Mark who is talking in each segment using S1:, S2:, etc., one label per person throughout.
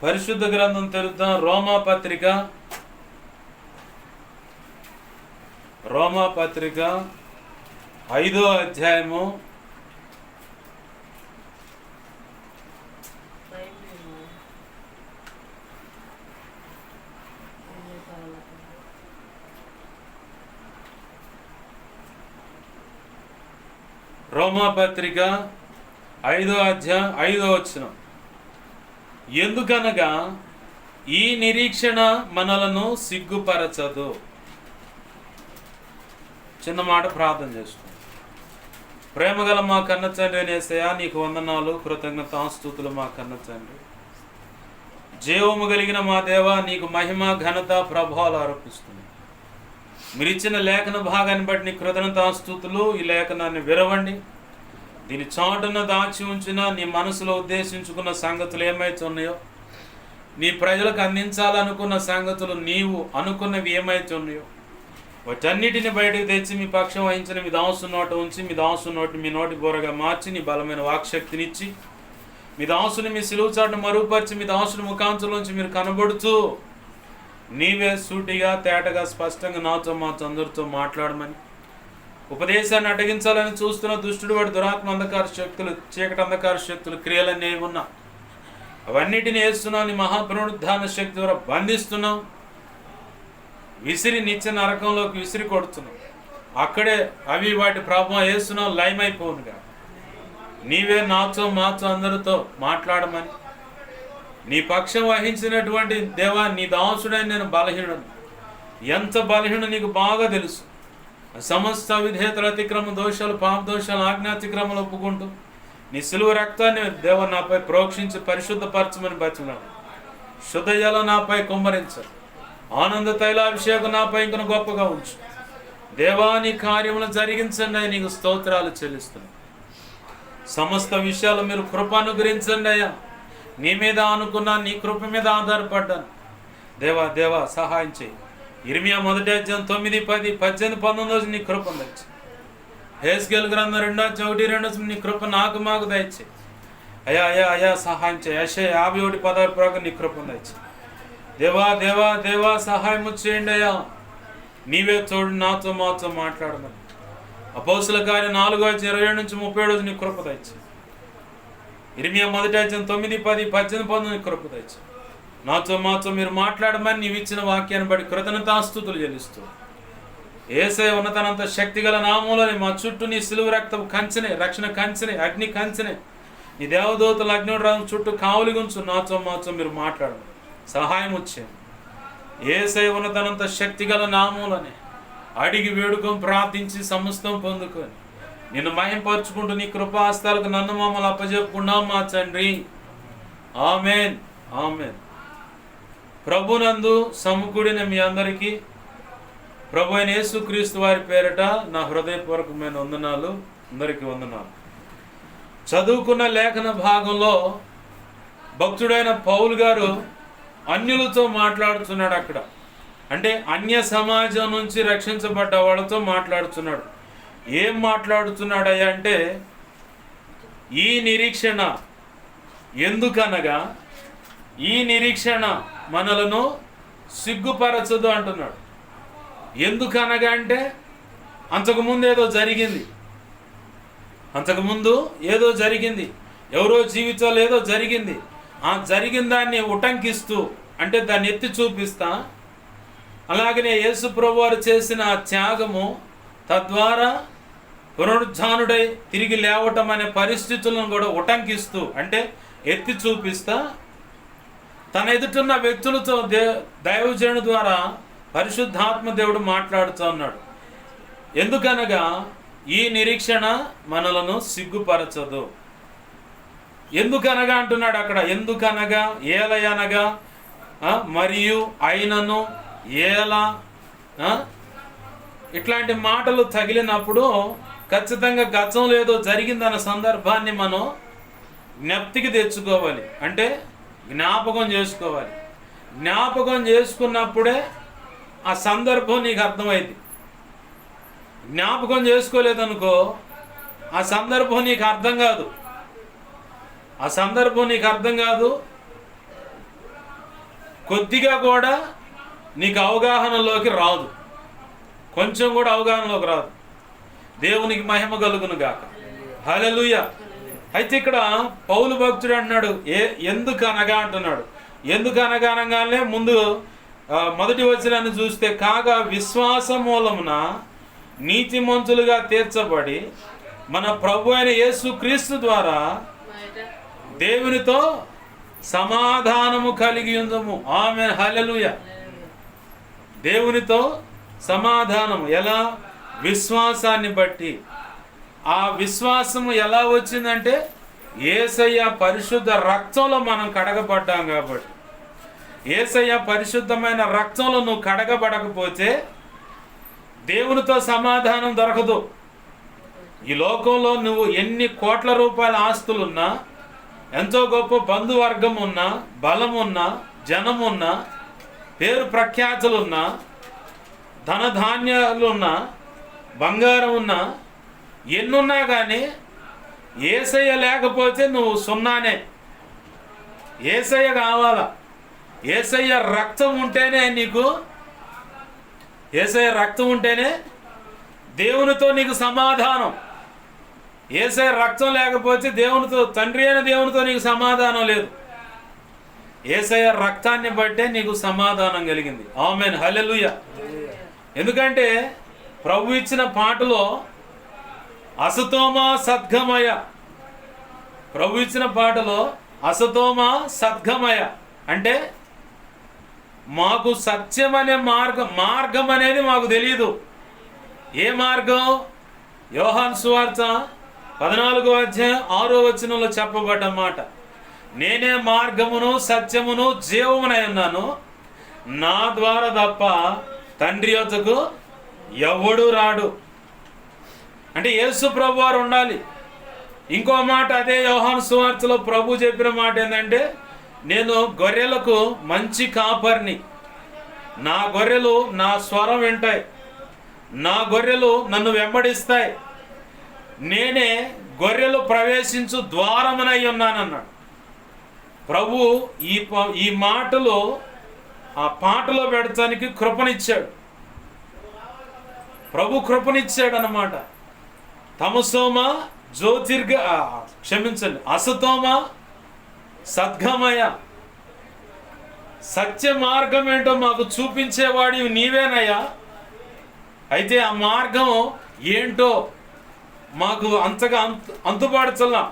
S1: పరిశుద్ధ గ్రంథం తెరుద్దాం. రోమాపత్రిక 5వ అధ్యాయము 5వ అధ్యాయం 5వ వచనం. ఎందుకనగా ఈ నిరీక్షణ మనలను సిగ్గుపరచదు. చిన్న మాట ప్రార్థన చేసుకోండి. ప్రేమగల మా కన్న తండ్రి యేసయ్యా, నీకు వందనాలు, కృతజ్ఞతాస్తుతులు మా కన్న తండ్రి. జీవము కలిగిన మా దేవా, నీకు మహిమ, ఘనత, ప్రభావాలు ఆరోపిస్తున్నాయి. మీరు ఇచ్చిన లేఖన భాగాన్ని బట్టి నీ కృతజ్ఞతాస్తుతులు. ఈ లేఖనాన్ని విరవండి. దీని చాటున దాచి ఉంచిన నీ మనసులో ఉద్దేశించుకున్న సంగతులు ఏమైతే ఉన్నాయో, నీ ప్రజలకు అందించాలనుకున్న సంగతులు, నీవు అనుకున్నవి ఏమైతే ఉన్నాయో, వాటన్నిటిని బయటకు తెచ్చి మీ పక్షం వహించిన మీ దాసు నోట ఉంచి, మీ దాసు నోటి మీ నోటి బోరగా మార్చి, నీ బలమైన వాక్శక్తినిచ్చి, మీ దాసుని మీ సిలువు చాటును మరుగుపరిచి, మీ దాసుని ముఖాంతులోంచి మీరు కనబడుతూ నీవే సూటిగా, తేటగా, స్పష్టంగా నాతో మాతో అందరితో మాట్లాడమని, ఉపదేశాన్ని అడ్డగించాలని చూస్తున్న దుష్టుడు, వాడి దురాత్మ అంధకార శక్తులు, చీకటి అంధకార శక్తులు, క్రియలన్నీ ఉన్నా అవన్నిటిని వేస్తున్నావు. నీ మహాపునరుద్ధాన శక్తి ద్వారా బంధిస్తున్నావు. విసిరి నిత్య నరకంలోకి విసిరి కొడుతున్నావు. అక్కడే అవి వాటి ప్రభావం వేస్తున్నావు, లయమైపోనుగా. నీవే నాతో మాతో అందరితో మాట్లాడమని, నీ పక్షం వహించినటువంటి దేవా, నీ దాసుడని నేను బలహీనుడు. ఎంత బలహీనుడు నీకు బాగా తెలుసు. సమస్త విధేయతల అతిక్రమ దోషాలు, పాప దోషాలు, ఆజ్ఞాతిక్రమలు ఒప్పుకుంటూ నీ సిలువ రక్తాన్ని దేవ నాపై ప్రోక్షించి పరిశుద్ధపరచమని బతికినాడు. శుద్ధ జలం నాపై కుమ్మరించారు. ఆనంద తైలాభిషేకం నాపై ఇంకను గొప్పగా ఉంచు. దేవా, నీ కార్యములు జరిగించండి అయ్యా, నీకు స్తోత్రాలు చెల్లిస్తున్నాను. సమస్త విషయాలు మీరు కృప అనుగ్రహించండి అయ్యా. నీ మీద అనుకున్నా, నీ కృప మీద ఆధారపడ్డాను. దేవా సహాయం చేయి. ఇర్మియా 1వ అధ్యాయం 9, 10, 18, 19 నీ కృప దయచి. హెస్కేలు గ్రంథం 2వ అధ్యాయం 1, 2 నీ కృప మాకు దయచి. అయ్యా సహాయం చేయి. యెషయా 51, 16 ప్రకారం నీ కృప దయచి. దేవా సహాయం చేయండి అయ్యా. నీవే తోడు, నాతో మాతో మాట్లాడమని. అపోస్తుల కార్యం 4వ అధ్యాయం 27 నుంచి 37 నీ కృప దయచి. ఇర్మియా 1వ అధ్యాయం 9, 10, 18, 19 నీ కృప దయచి. నాతో మాతో మీరు మాట్లాడమని నీవు ఇచ్చిన వాక్యాన్ని బట్టి కృతజ్ఞతాస్తుతులు చెల్లిస్తూ, యేసయ్య ఉన్నతనంత శక్తిగల నామములోని మా చుట్టూ నీ సిలువ రక్తం కంచెనే, రక్షణ కంచెనే, అగ్ని కంచెనే, నీ దేవదూతల అగ్నిరాజు చుట్టూ కావులిగుంచు. నాతో మాతో మీరు మాట్లాడమని సహాయం వచ్చేది. యేసయ్య ఉన్నతనంత శక్తిగల నామములోని అడిగి వేడుకొని ప్రార్థించి సమస్తం పొందుకొని నిన్ను మహింపరుచుకుంటూ నీ కృపాస్తాలకు నన్ను మమ్మల్ని అప్పజెప్పుకున్నాం మా తండ్రి. Amen, amen. ప్రభునందు సమకూడిన మీ అందరికీ ప్రభు అయిన యేసుక్రీస్తు వారి పేరట నా హృదయపూర్వకమైన వందనాలు. అందరికీ వందనాలు. చదువుకున్న లేఖన భాగంలో భక్తుడైన పౌలు గారు అన్యులతో మాట్లాడుతున్నాడు. అక్కడ అంటే అన్య సమాజం నుంచి రక్షించబడ్డ వాళ్ళతో మాట్లాడుతున్నాడు. ఏం మాట్లాడుతున్నాడయ్యా అంటే, ఈ నిరీక్షణ ఎందుకనగా ఈ నిరీక్షణ మనలను సిగ్గుపరచదు అంటున్నాడు. ఎందుకనగా అంటే, అంతకుముందు ఏదో జరిగింది, ఎవరో జీవితంలో ఏదో జరిగింది. ఆ జరిగిన దాన్ని ఉటంకిస్తూ, అంటే దాన్ని ఎత్తి చూపిస్తా, అలాగనే యేసు ప్రభు వారు చేసిన త్యాగము, తద్వారా పునరుద్ధానుడై తిరిగి లేవటం అనే పరిస్థితులను కూడా ఉటంకిస్తూ, అంటే ఎత్తి చూపిస్తా, తన ఎదుటిన్న వ్యక్తులతో దైవజనుడి ద్వారా పరిశుద్ధాత్మ దేవుడు మాట్లాడుతూ ఉన్నాడు. ఎందుకనగా ఈ నిరీక్షణ మనలను సిగ్గుపరచదు. ఎందుకనగా అంటున్నాడు అక్కడ. ఎందుకనగా, ఏలయనగా, మరియు, అయినను, ఏలా, ఇట్లాంటి మాటలు తగిలినప్పుడు ఖచ్చితంగా గతంలో ఏదో జరిగిందన్న సందర్భాన్ని మనం జ్ఞప్తికి తెచ్చుకోవాలి. అంటే జ్ఞాపకం చేసుకోవాలి. జ్ఞాపకం చేసుకున్నప్పుడే ఆ సందర్భం నీకు అర్థమైంది. జ్ఞాపకం చేసుకోలేదనుకో, ఆ సందర్భం నీకు అర్థం కాదు. కొద్దిగా కూడా నీకు అవగాహనలోకి రాదు, కొంచెం కూడా అవగాహనలోకి రాదు. దేవునికి మహిమ కలుగును గాక. హల్లెలూయా. అయితే ఇక్కడ పౌలు భక్తుడు అంటున్నాడు, ఎందుకు అనగా అంటున్నాడు. ఎందుకు అనగా అనగానే ముందు మొదటి వచనాన్ని చూస్తే, కాగా విశ్వాస మూలమున నీతిమంతులుగా తీర్చబడి మన ప్రభు అయిన యేసు క్రీస్తు ద్వారా దేవునితో సమాధానము కలిగి ఉందము. ఆమేన్. హల్లెలూయా. దేవునితో సమాధానము ఎలా? విశ్వాసాన్ని బట్టి. ఆ విశ్వాసము ఎలా వచ్చిందంటే యేసయ్య పరిశుద్ధ రక్తంలో మనం కడగబడ్డాం కాబట్టి. యేసయ్య పరిశుద్ధమైన రక్తంలో నువ్వు కడగబడకపోతే దేవునితో సమాధానం దొరకదు. ఈ లోకంలో నువ్వు ఎన్ని కోట్ల రూపాయల ఆస్తులున్నా, ఎంతో గొప్ప బంధువర్గం ఉన్నా, బలం ఉన్నా, జనం ఉన్నా, పేరు ప్రఖ్యాతులున్నా, ధనధాన్యాలున్నా, బంగారం ఉన్నా, ఎన్నున్నా కానీ యేసయ్య లేకపోతే నువ్వు సున్నానే. యేసయ్య కావాలా. యేసయ్య రక్తం ఉంటేనే నీకు, యేసయ్య రక్తం ఉంటేనే దేవునితో నీకు సమాధానం. యేసయ్య రక్తం లేకపోతే దేవునితో, తండ్రి అయిన దేవునితో నీకు సమాధానం లేదు. యేసయ్య రక్తాన్ని బట్టే నీకు సమాధానం కలిగింది. ఆమేన్. హల్లెలూయా. ఎందుకంటే ప్రభు ఇచ్చిన పాటలో అసతోమ సద్గమయ, ప్రభు ఇచ్చిన పాటలో అసతోమ సద్గమయ అంటే మాకు సత్యం అనే మార్గం అనేది మాకు తెలియదు. ఏ మార్గం? యోహాను సువార్త 14వ అధ్యాయం 6వ వచనంలో చెప్పబడ్డ మాట, నేనే మార్గమును సత్యమును జీవమునై ఉన్నాను, నా ద్వారా తప్ప తండ్రి యొద్దకు ఎవడు రాడు. అంటే యేసు ప్రభు వారు ఉండాలి. ఇంకో మాట అదే యోహాను సువార్తలో ప్రభు చెప్పిన మాట ఏంటంటే, నేను గొర్రెలకు మంచి కాపరిని, నా గొర్రెలు నా స్వరం వింటాయి, నా గొర్రెలు నన్ను వెంబడిస్తాయి, నేనే గొర్రెలు ప్రవేశించు ద్వారమునై ఉన్నానన్నాడు ప్రభు. ఈ మాటలో ఆ పాటలో పెడతానికి కృపనిచ్చాడు ప్రభు, కృపనిచ్చాడు అన్నమాట. తమసోమ క్షమించండి, అసతోమ సద్గమయ, సత్య మార్గం ఏంటో మాకు చూపించేవాడి నీవేనయ్యా. అయితే ఆ మార్గం ఏంటో మాకు అంతగా అంతుపడచల్లా.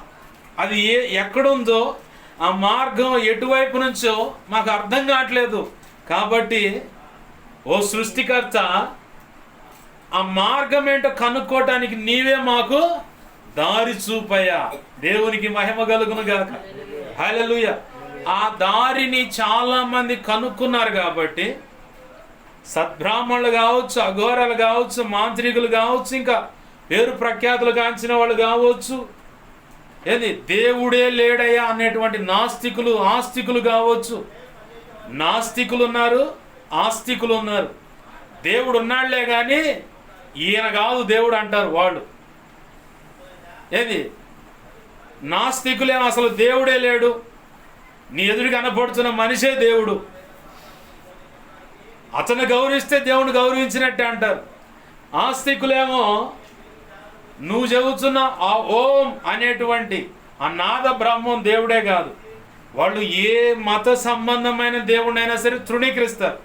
S1: అది ఎక్కడుందో, ఆ మార్గం ఎటువైపు నుంచో మాకు అర్థం కావట్లేదు. కాబట్టి ఓ సృష్టికర్త, ఆ మార్గం ఏంటో కనుక్కోవటానికి నీవే మాకు దారి చూపయ్యా. దేవునికి మహిమ కలుగును గాక. హల్లెలూయా. ఆ దారిని చాలా మంది కనుక్కున్నారు కాబట్టి, సద్బ్రాహ్మణులు కావచ్చు, అఘోరాలు కావచ్చు, మాంత్రికులు కావచ్చు, ఇంకా పేరు ప్రఖ్యాతులు కాంచిన వాళ్ళు కావచ్చు, ఏది దేవుడే లేడయ్యా అనేటువంటి నాస్తికులు, ఆస్తికులు కావచ్చు. నాస్తికులు ఉన్నారు, ఆస్తికులు ఉన్నారు. దేవుడు ఉన్నాళ్లే కానీ ఈయన కాదు దేవుడు అంటారు వాళ్ళు. ఏది నాస్తికులే అసలు దేవుడే లేడు, నీ ఎదురు కనపడుతున్న మనిషే దేవుడు, అతను గౌరవిస్తే దేవుని గౌరవించినట్టే అంటారు. ఆస్తికులేమో నువ్వు చెబుతున్న ఆ ఓం అనేటువంటి ఆ నాద బ్రహ్మం దేవుడే కాదు, వాళ్ళు ఏ మత సంబంధమైన దేవుడైనా సరే తృణీకరిస్తారు.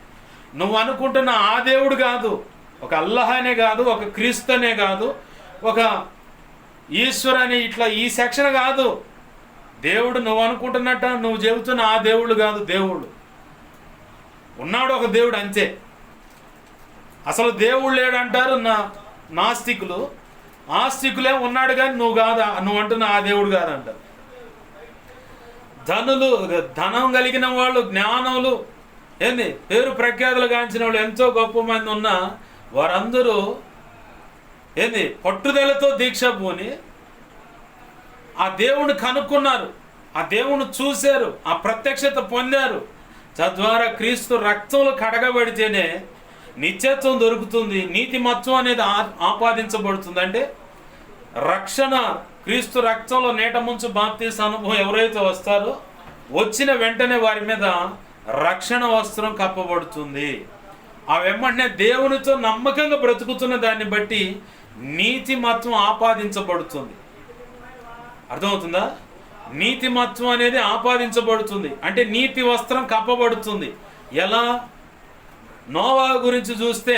S1: నువ్వు అనుకుంటున్న ఆ దేవుడు కాదు, ఒక అల్లాహ్ అనే కాదు, ఒక క్రీస్తు అనే కాదు, ఒక ఈశ్వర్ అని ఇట్లా ఈ సెక్షన్ కాదు. దేవుడు నువ్వు అనుకుంటున్నట్ట నువ్వు చెబుతున్న ఆ దేవుడు కాదు. దేవుడు ఉన్నాడు, ఒక దేవుడు అంతే. అసలు దేవుడు లేడంటారు నాస్తికులు. ఆస్తికులే ఉన్నాడు కానీ నువ్వు కాదు, నువ్వు అంటున్న ఆ దేవుడు కాదంటారు. ధనం కలిగిన వాళ్ళు, జ్ఞానములు, ఏంది పేరు ప్రఖ్యాతులు గాంచిన వాళ్ళు ఎంతో గొప్ప మంది ఉన్నా వారందరూ ఏంది పట్టుదలతో దీక్ష పూని ఆ దేవుని కనుక్కున్నారు, ఆ దేవుని చూశారు, ఆ ప్రత్యక్షత పొందారు. తద్వారా క్రీస్తు రక్తంలో కడగబడితేనే నిత్యత్వం దొరుకుతుంది, నీతిమత్వం అనేది ఆపాదించబడుతుంది. అంటే రక్షణ క్రీస్తు రక్తంలో నీట ముంచు బాప్తీస అనుభవం ఎవరైతే వస్తారో వచ్చిన వెంటనే వారి మీద రక్షణ వస్త్రం కప్పబడుతుంది. ఆ వెంబడినే దేవునితో నమ్మకంగా బ్రతుకుతున్న దాన్ని బట్టి నీతిమత్వం ఆపాదించబడుతుంది. అర్థమవుతుందా? నీతిమత్వం అనేది ఆపాదించబడుతుంది అంటే నీతి వస్త్రం కప్పబడుతుంది. ఎలా? నోవాహు గురించి చూస్తే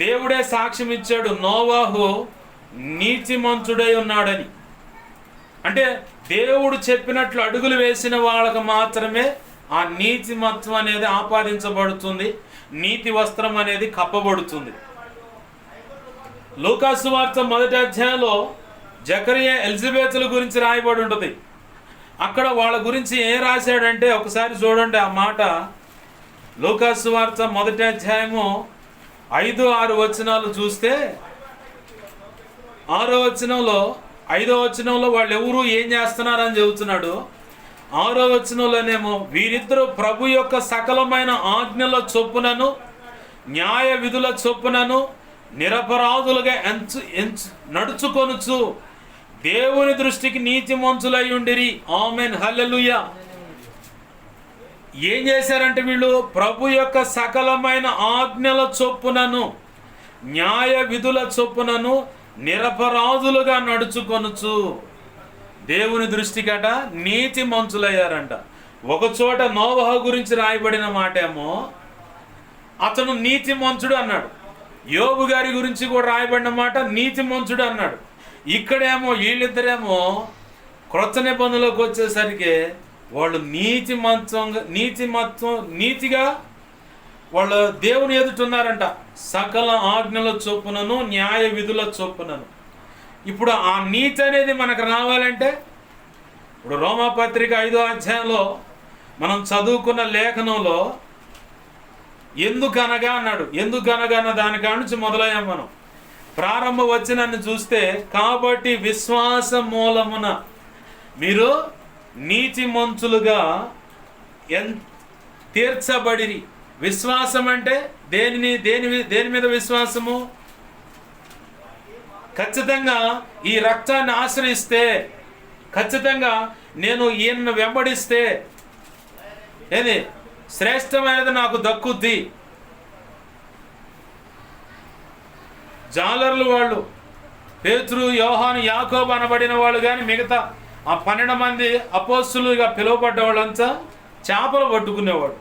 S1: దేవుడే సాక్ష్యం ఇచ్చాడు, నోవాహు నీతిమంతుడై ఉన్నాడని. అంటే దేవుడు చెప్పినట్లు అడుగులు వేసిన వాళ్ళకు మాత్రమే ఆ నీతిమత్వం అనేది ఆపాదించబడుతుంది, నీతి వస్త్రం అనేది కప్పబడుతుంది. లూకా సువార్త 1వ అధ్యాయంలో జకరియా ఎలిజబెతుల గురించి రాయబడి ఉంటుంది. అక్కడ వాళ్ళ గురించి ఏం రాశాడంటే ఒకసారి చూడండి ఆ మాట. లూకా సువార్త 1వ అధ్యాయము 5-6 వచనాలు చూస్తే 6వ వచనంలో 5వ వచనంలో వాళ్ళు ఎవరు ఏం చేస్తున్నారని చెబుతున్నాడు. 6వ వచనంలోనేమో వీరిద్దరూ ప్రభు యొక్క సకలమైన ఆజ్ఞల చొప్పునను న్యాయ విధుల చొప్పునను నిరపరాధులుగా నడుచుకొనుచు దేవుని దృష్టికి నీతిమంతులై ఉండిరి. ఆమేన్, హల్లెలూయా. ఏం చేశారంటే వీళ్ళు ప్రభు యొక్క సకలమైన ఆజ్ఞల చొప్పునను న్యాయ విధుల చొప్పునను నిరపరాధులుగా నడుచుకొనుచు దేవుని దృష్టికట నీతిమంతులయ్యారంట. ఒకచోట నోవహు గురించి రాయబడిన మాట ఏమో అతను నీతిమంతుడు అన్నాడు. యోబు గారి గురించి కూడా రాయబడిన మాట నీతిమంతుడు అన్నాడు. ఇక్కడేమో వీళ్ళిద్దరేమో క్రొత్త నిబంధనలోకి వచ్చేసరికి వాళ్ళు నీతిగా వాళ్ళు దేవుని ఎదుటున్నారంట, సకల ఆజ్ఞల చొప్పునను న్యాయ విధుల చొప్పునను. ఇప్పుడు ఆ నీతి అనేది మనకు రావాలంటే ఇప్పుడు రోమాపత్రిక 5వ అధ్యాయంలో మనం చదువుకున్న లేఖనంలో ఎందుకనగా అన్నాడు. ఎందుకనగా అన్న దానికా నుంచి మొదలయ్యాం మనం. ప్రారంభ వచనాన్ని చూస్తే కాబట్టి విశ్వాస మూలమున మీరు నీతిమంతులుగా తీర్చబడిరి. విశ్వాసం అంటే దేని మీద విశ్వాసము? ఖచ్చితంగా ఈ రక్తాన్ని ఆశ్రయిస్తే, ఖచ్చితంగా నేను ఈయన్ను వెంబడిస్తే ఏది శ్రేష్టమైనది నాకు దక్కుద్ది. జాలర్లు వాళ్ళు పేతురు, యోహాను, యాకోబు అనబడిన వాళ్ళు కానీ మిగతా ఆ 12 మంది అపోస్తులుగా పిలువబడ్డ వాళ్ళంతా చేపలు పట్టుకునేవాడు.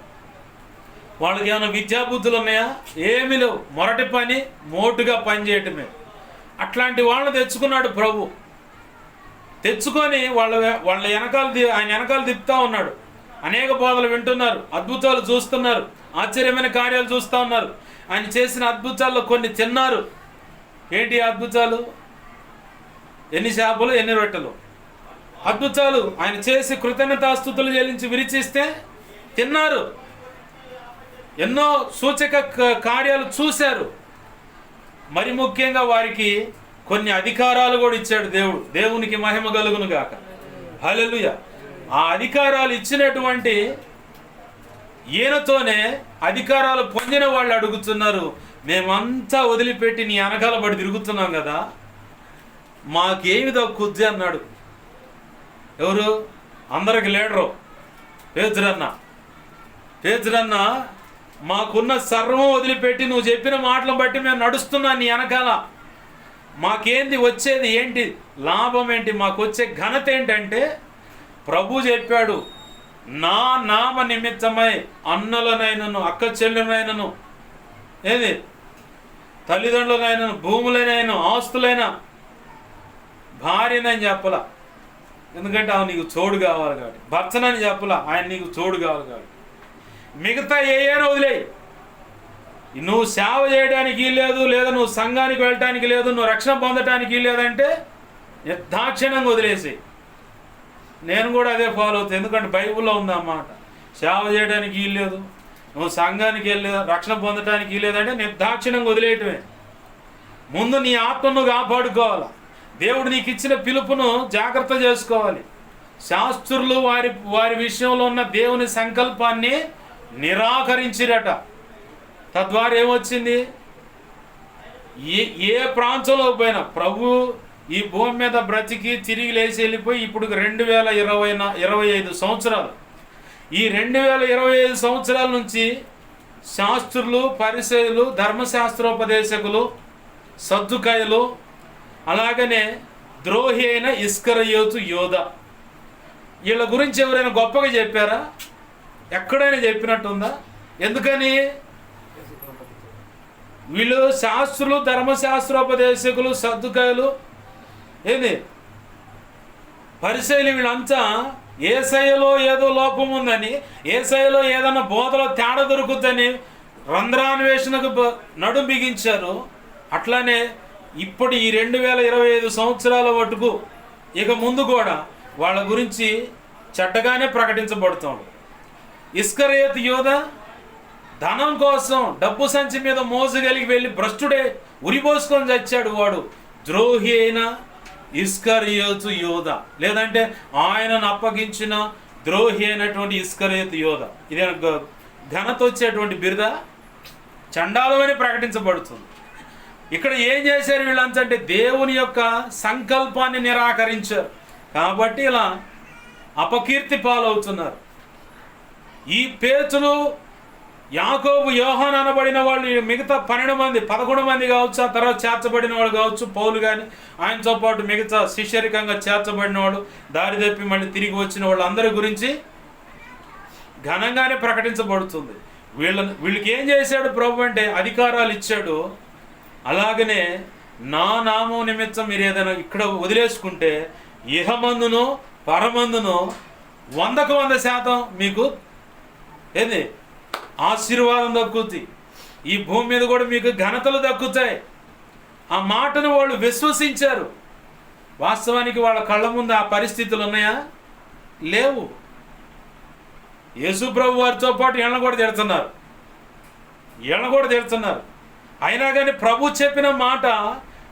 S1: వాళ్ళకి ఏమైనా విద్యాబుద్ధులు ఉన్నాయా? ఏమీ లేవు. మొరటి పని, మోటుగా పని చేయటమే. అట్లాంటి వాళ్ళని తెచ్చుకున్నాడు ప్రభు. తెచ్చుకొని ఆయన వెనకాల తిప్పుతూ ఉన్నాడు. అనేక బోధలు వింటున్నారు, అద్భుతాలు చూస్తున్నారు, ఆశ్చర్యమైన కార్యాలు చూస్తూ ఉన్నారు. ఆయన చేసిన అద్భుతాల్లో కొన్ని తిన్నారు. ఏంటి అద్భుతాలు? ఎన్ని చేపలు, ఎన్ని రొట్టెలు. అద్భుతాలు ఆయన చేసి కృతజ్ఞతాస్తుతులు చెల్లించి విరిచిస్తే తిన్నారు. ఎన్నో సూచక కార్యాలు చూశారు. మరి ముఖ్యంగా వారికి కొన్ని అధికారాలు కూడా ఇచ్చాడు దేవుడు. దేవునికి మహిమ కలుగును గాక, హల్లెలూయా. ఆ అధికారాలు ఇచ్చినటువంటి ఈయనతోనే అధికారాలు పొందిన వాళ్ళు అడుగుతున్నారు, మేమంతా వదిలిపెట్టి నీ వెనకాల పడి తిరుగుతున్నాం కదా, మాకేమి దక్కుద్ది అన్నాడు. ఎవరు? అందరికి లీడరు పేతురన్న మాకున్న సర్వం వదిలిపెట్టి నువ్వు చెప్పిన మాటలను బట్టి మేము నడుస్తున్నా నీ వెనకాల, మాకేంది వచ్చేది ఏంటి, లాభం ఏంటి, మాకు వచ్చే ఘనత ఏంటంటే ప్రభు చెప్పాడు, నా నామ నిమిత్తమై అన్నలనైనను అక్క చెల్లెలనైనను ఏది తల్లిదండ్రులనైనను భూములనైనా ఆస్తులైనా భార్యనని చెప్పలా, ఎందుకంటే ఆమె నీకు చోడు కావాలి కాబట్టి. భర్తనని చెప్పలా, ఆయన నీకు చోడు కావాలి కాబట్టి. మిగతా ఏమైనా వదిలేయి. నువ్వు సేవ చేయడానికి లేదు, లేదా నువ్వు సంఘానికి వెళ్ళటానికి లేదు, నువ్వు రక్షణ పొందటానికి లేదంటే నిర్దాక్షిణ్యంగా వదిలేసి. నేను కూడా అదే ఫాలో అవుతాను, ఎందుకంటే బైబిల్లో ఉందన్నమాట. సేవ చేయడానికి లేదు, నువ్వు సంఘానికి వెళ్ళలేదు, రక్షణ పొందటానికి లేదంటే నిర్దాక్షిణ్యంగా వదిలేయటమే. ముందు నీ ఆత్మను నువ్వు కాపాడుకోవాలి. దేవుడు నీకు ఇచ్చిన పిలుపును జాగ్రత్త చేసుకోవాలి. శాస్త్రులు వారి విషయంలో ఉన్న దేవుని సంకల్పాన్ని నిరాకరించిరట. తద్వారా ఏమొచ్చింది? ఏ ప్రాంతంలో పోయినా ప్రభు ఈ భూమి మీద బ్రతికి తిరిగి లేచి వెళ్ళిపోయి ఇప్పుడు 2025 సంవత్సరాలు ఈ 2025 సంవత్సరాల నుంచి శాస్త్రులు, పరిసయ్యులు, ధర్మశాస్త్రోపదేశకులు, సద్దుకాయలు, అలాగనే ద్రోహి అయిన ఇస్కరియోతు యోధ, వీళ్ళ గురించి ఎవరైనా గొప్పగా చెప్పారా? ఎక్కడైనా చెప్పినట్టుందా? ఎందుకని? వీళ్ళు శాస్త్రులు, ధర్మశాస్త్రోపదేశకులు, సద్దుకాయలు, ఏంది పరిసయ్యులు, వీళ్ళంతా యేసయ్యలో ఏదో లోపం ఉందని, యేసయ్యలో ఏదన్నా బోధలో తేడా దొరుకుతుందని రంధ్రాన్వేషణకు నడుం బిగించారు. అట్లానే ఇప్పుడు ఈ 2025 సంవత్సరాల మటుకు ఇక ముందు కూడా వాళ్ళ గురించి చెడ్డగానే ప్రకటించబడుతుంది. ఇస్కరియోతు యోధ ధనం కోసం డబ్బు సంచి మీద మోజు కలిగి వెళ్ళి భ్రష్టుడే ఉరిపోసుకొని చచ్చాడు. వాడు ద్రోహి అయిన ఇస్కరియోతు యోధ, లేదంటే ఆయనను అప్పగించిన ద్రోహి అయినటువంటి ఇస్కరియోతు యోధ. ఇది ఘనత వచ్చేటువంటి బిరుద, చండాలమని ప్రకటించబడుతుంది. ఇక్కడ ఏం చేశారు వీళ్ళంతా అంటే దేవుని యొక్క సంకల్పాన్ని నిరాకరించారు కాబట్టి ఇలా అపకీర్తి పాలవుతున్నారు. ఈ పేతురు, యాకోబు, యోహాను అనబడిన వాళ్ళు, మిగతా 12 మంది 11 మంది కావచ్చు, ఆ తర్వాత చేర్చబడిన వాళ్ళు కావచ్చు, పౌలు కానీ ఆయనతో పాటు మిగతా శిష్యరికంగా చేర్చబడిన వాళ్ళు, దారి తప్పి మళ్ళీ తిరిగి వచ్చిన వాళ్ళు అందరి గురించి ఘనంగానే ప్రకటించబడుతుంది. వీళ్ళకి ఏం చేశాడు ప్రభు అంటే అధికారాలు ఇచ్చాడు. అలాగనే నా నామం నిమిత్తం మీరు ఏదైనా ఇక్కడ వదిలేసుకుంటే ఇహమందును పరమందును 100కు 100% మీకు ఏంది ఆశీర్వాదం దక్కుతుంది. ఈ భూమి మీద కూడా మీకు ఘనతలు దక్కుతాయి. ఆ మాటను వాళ్ళు విశ్వసించారు. వాస్తవానికి వాళ్ళ కళ్ళ ముందు ఆ పరిస్థితులు ఉన్నాయా? లేవు. యేసు ప్రభు వారితో పాటు వీళ్ళని కూడా తిడుతున్నారు. అయినా కానీ ప్రభు చెప్పిన మాట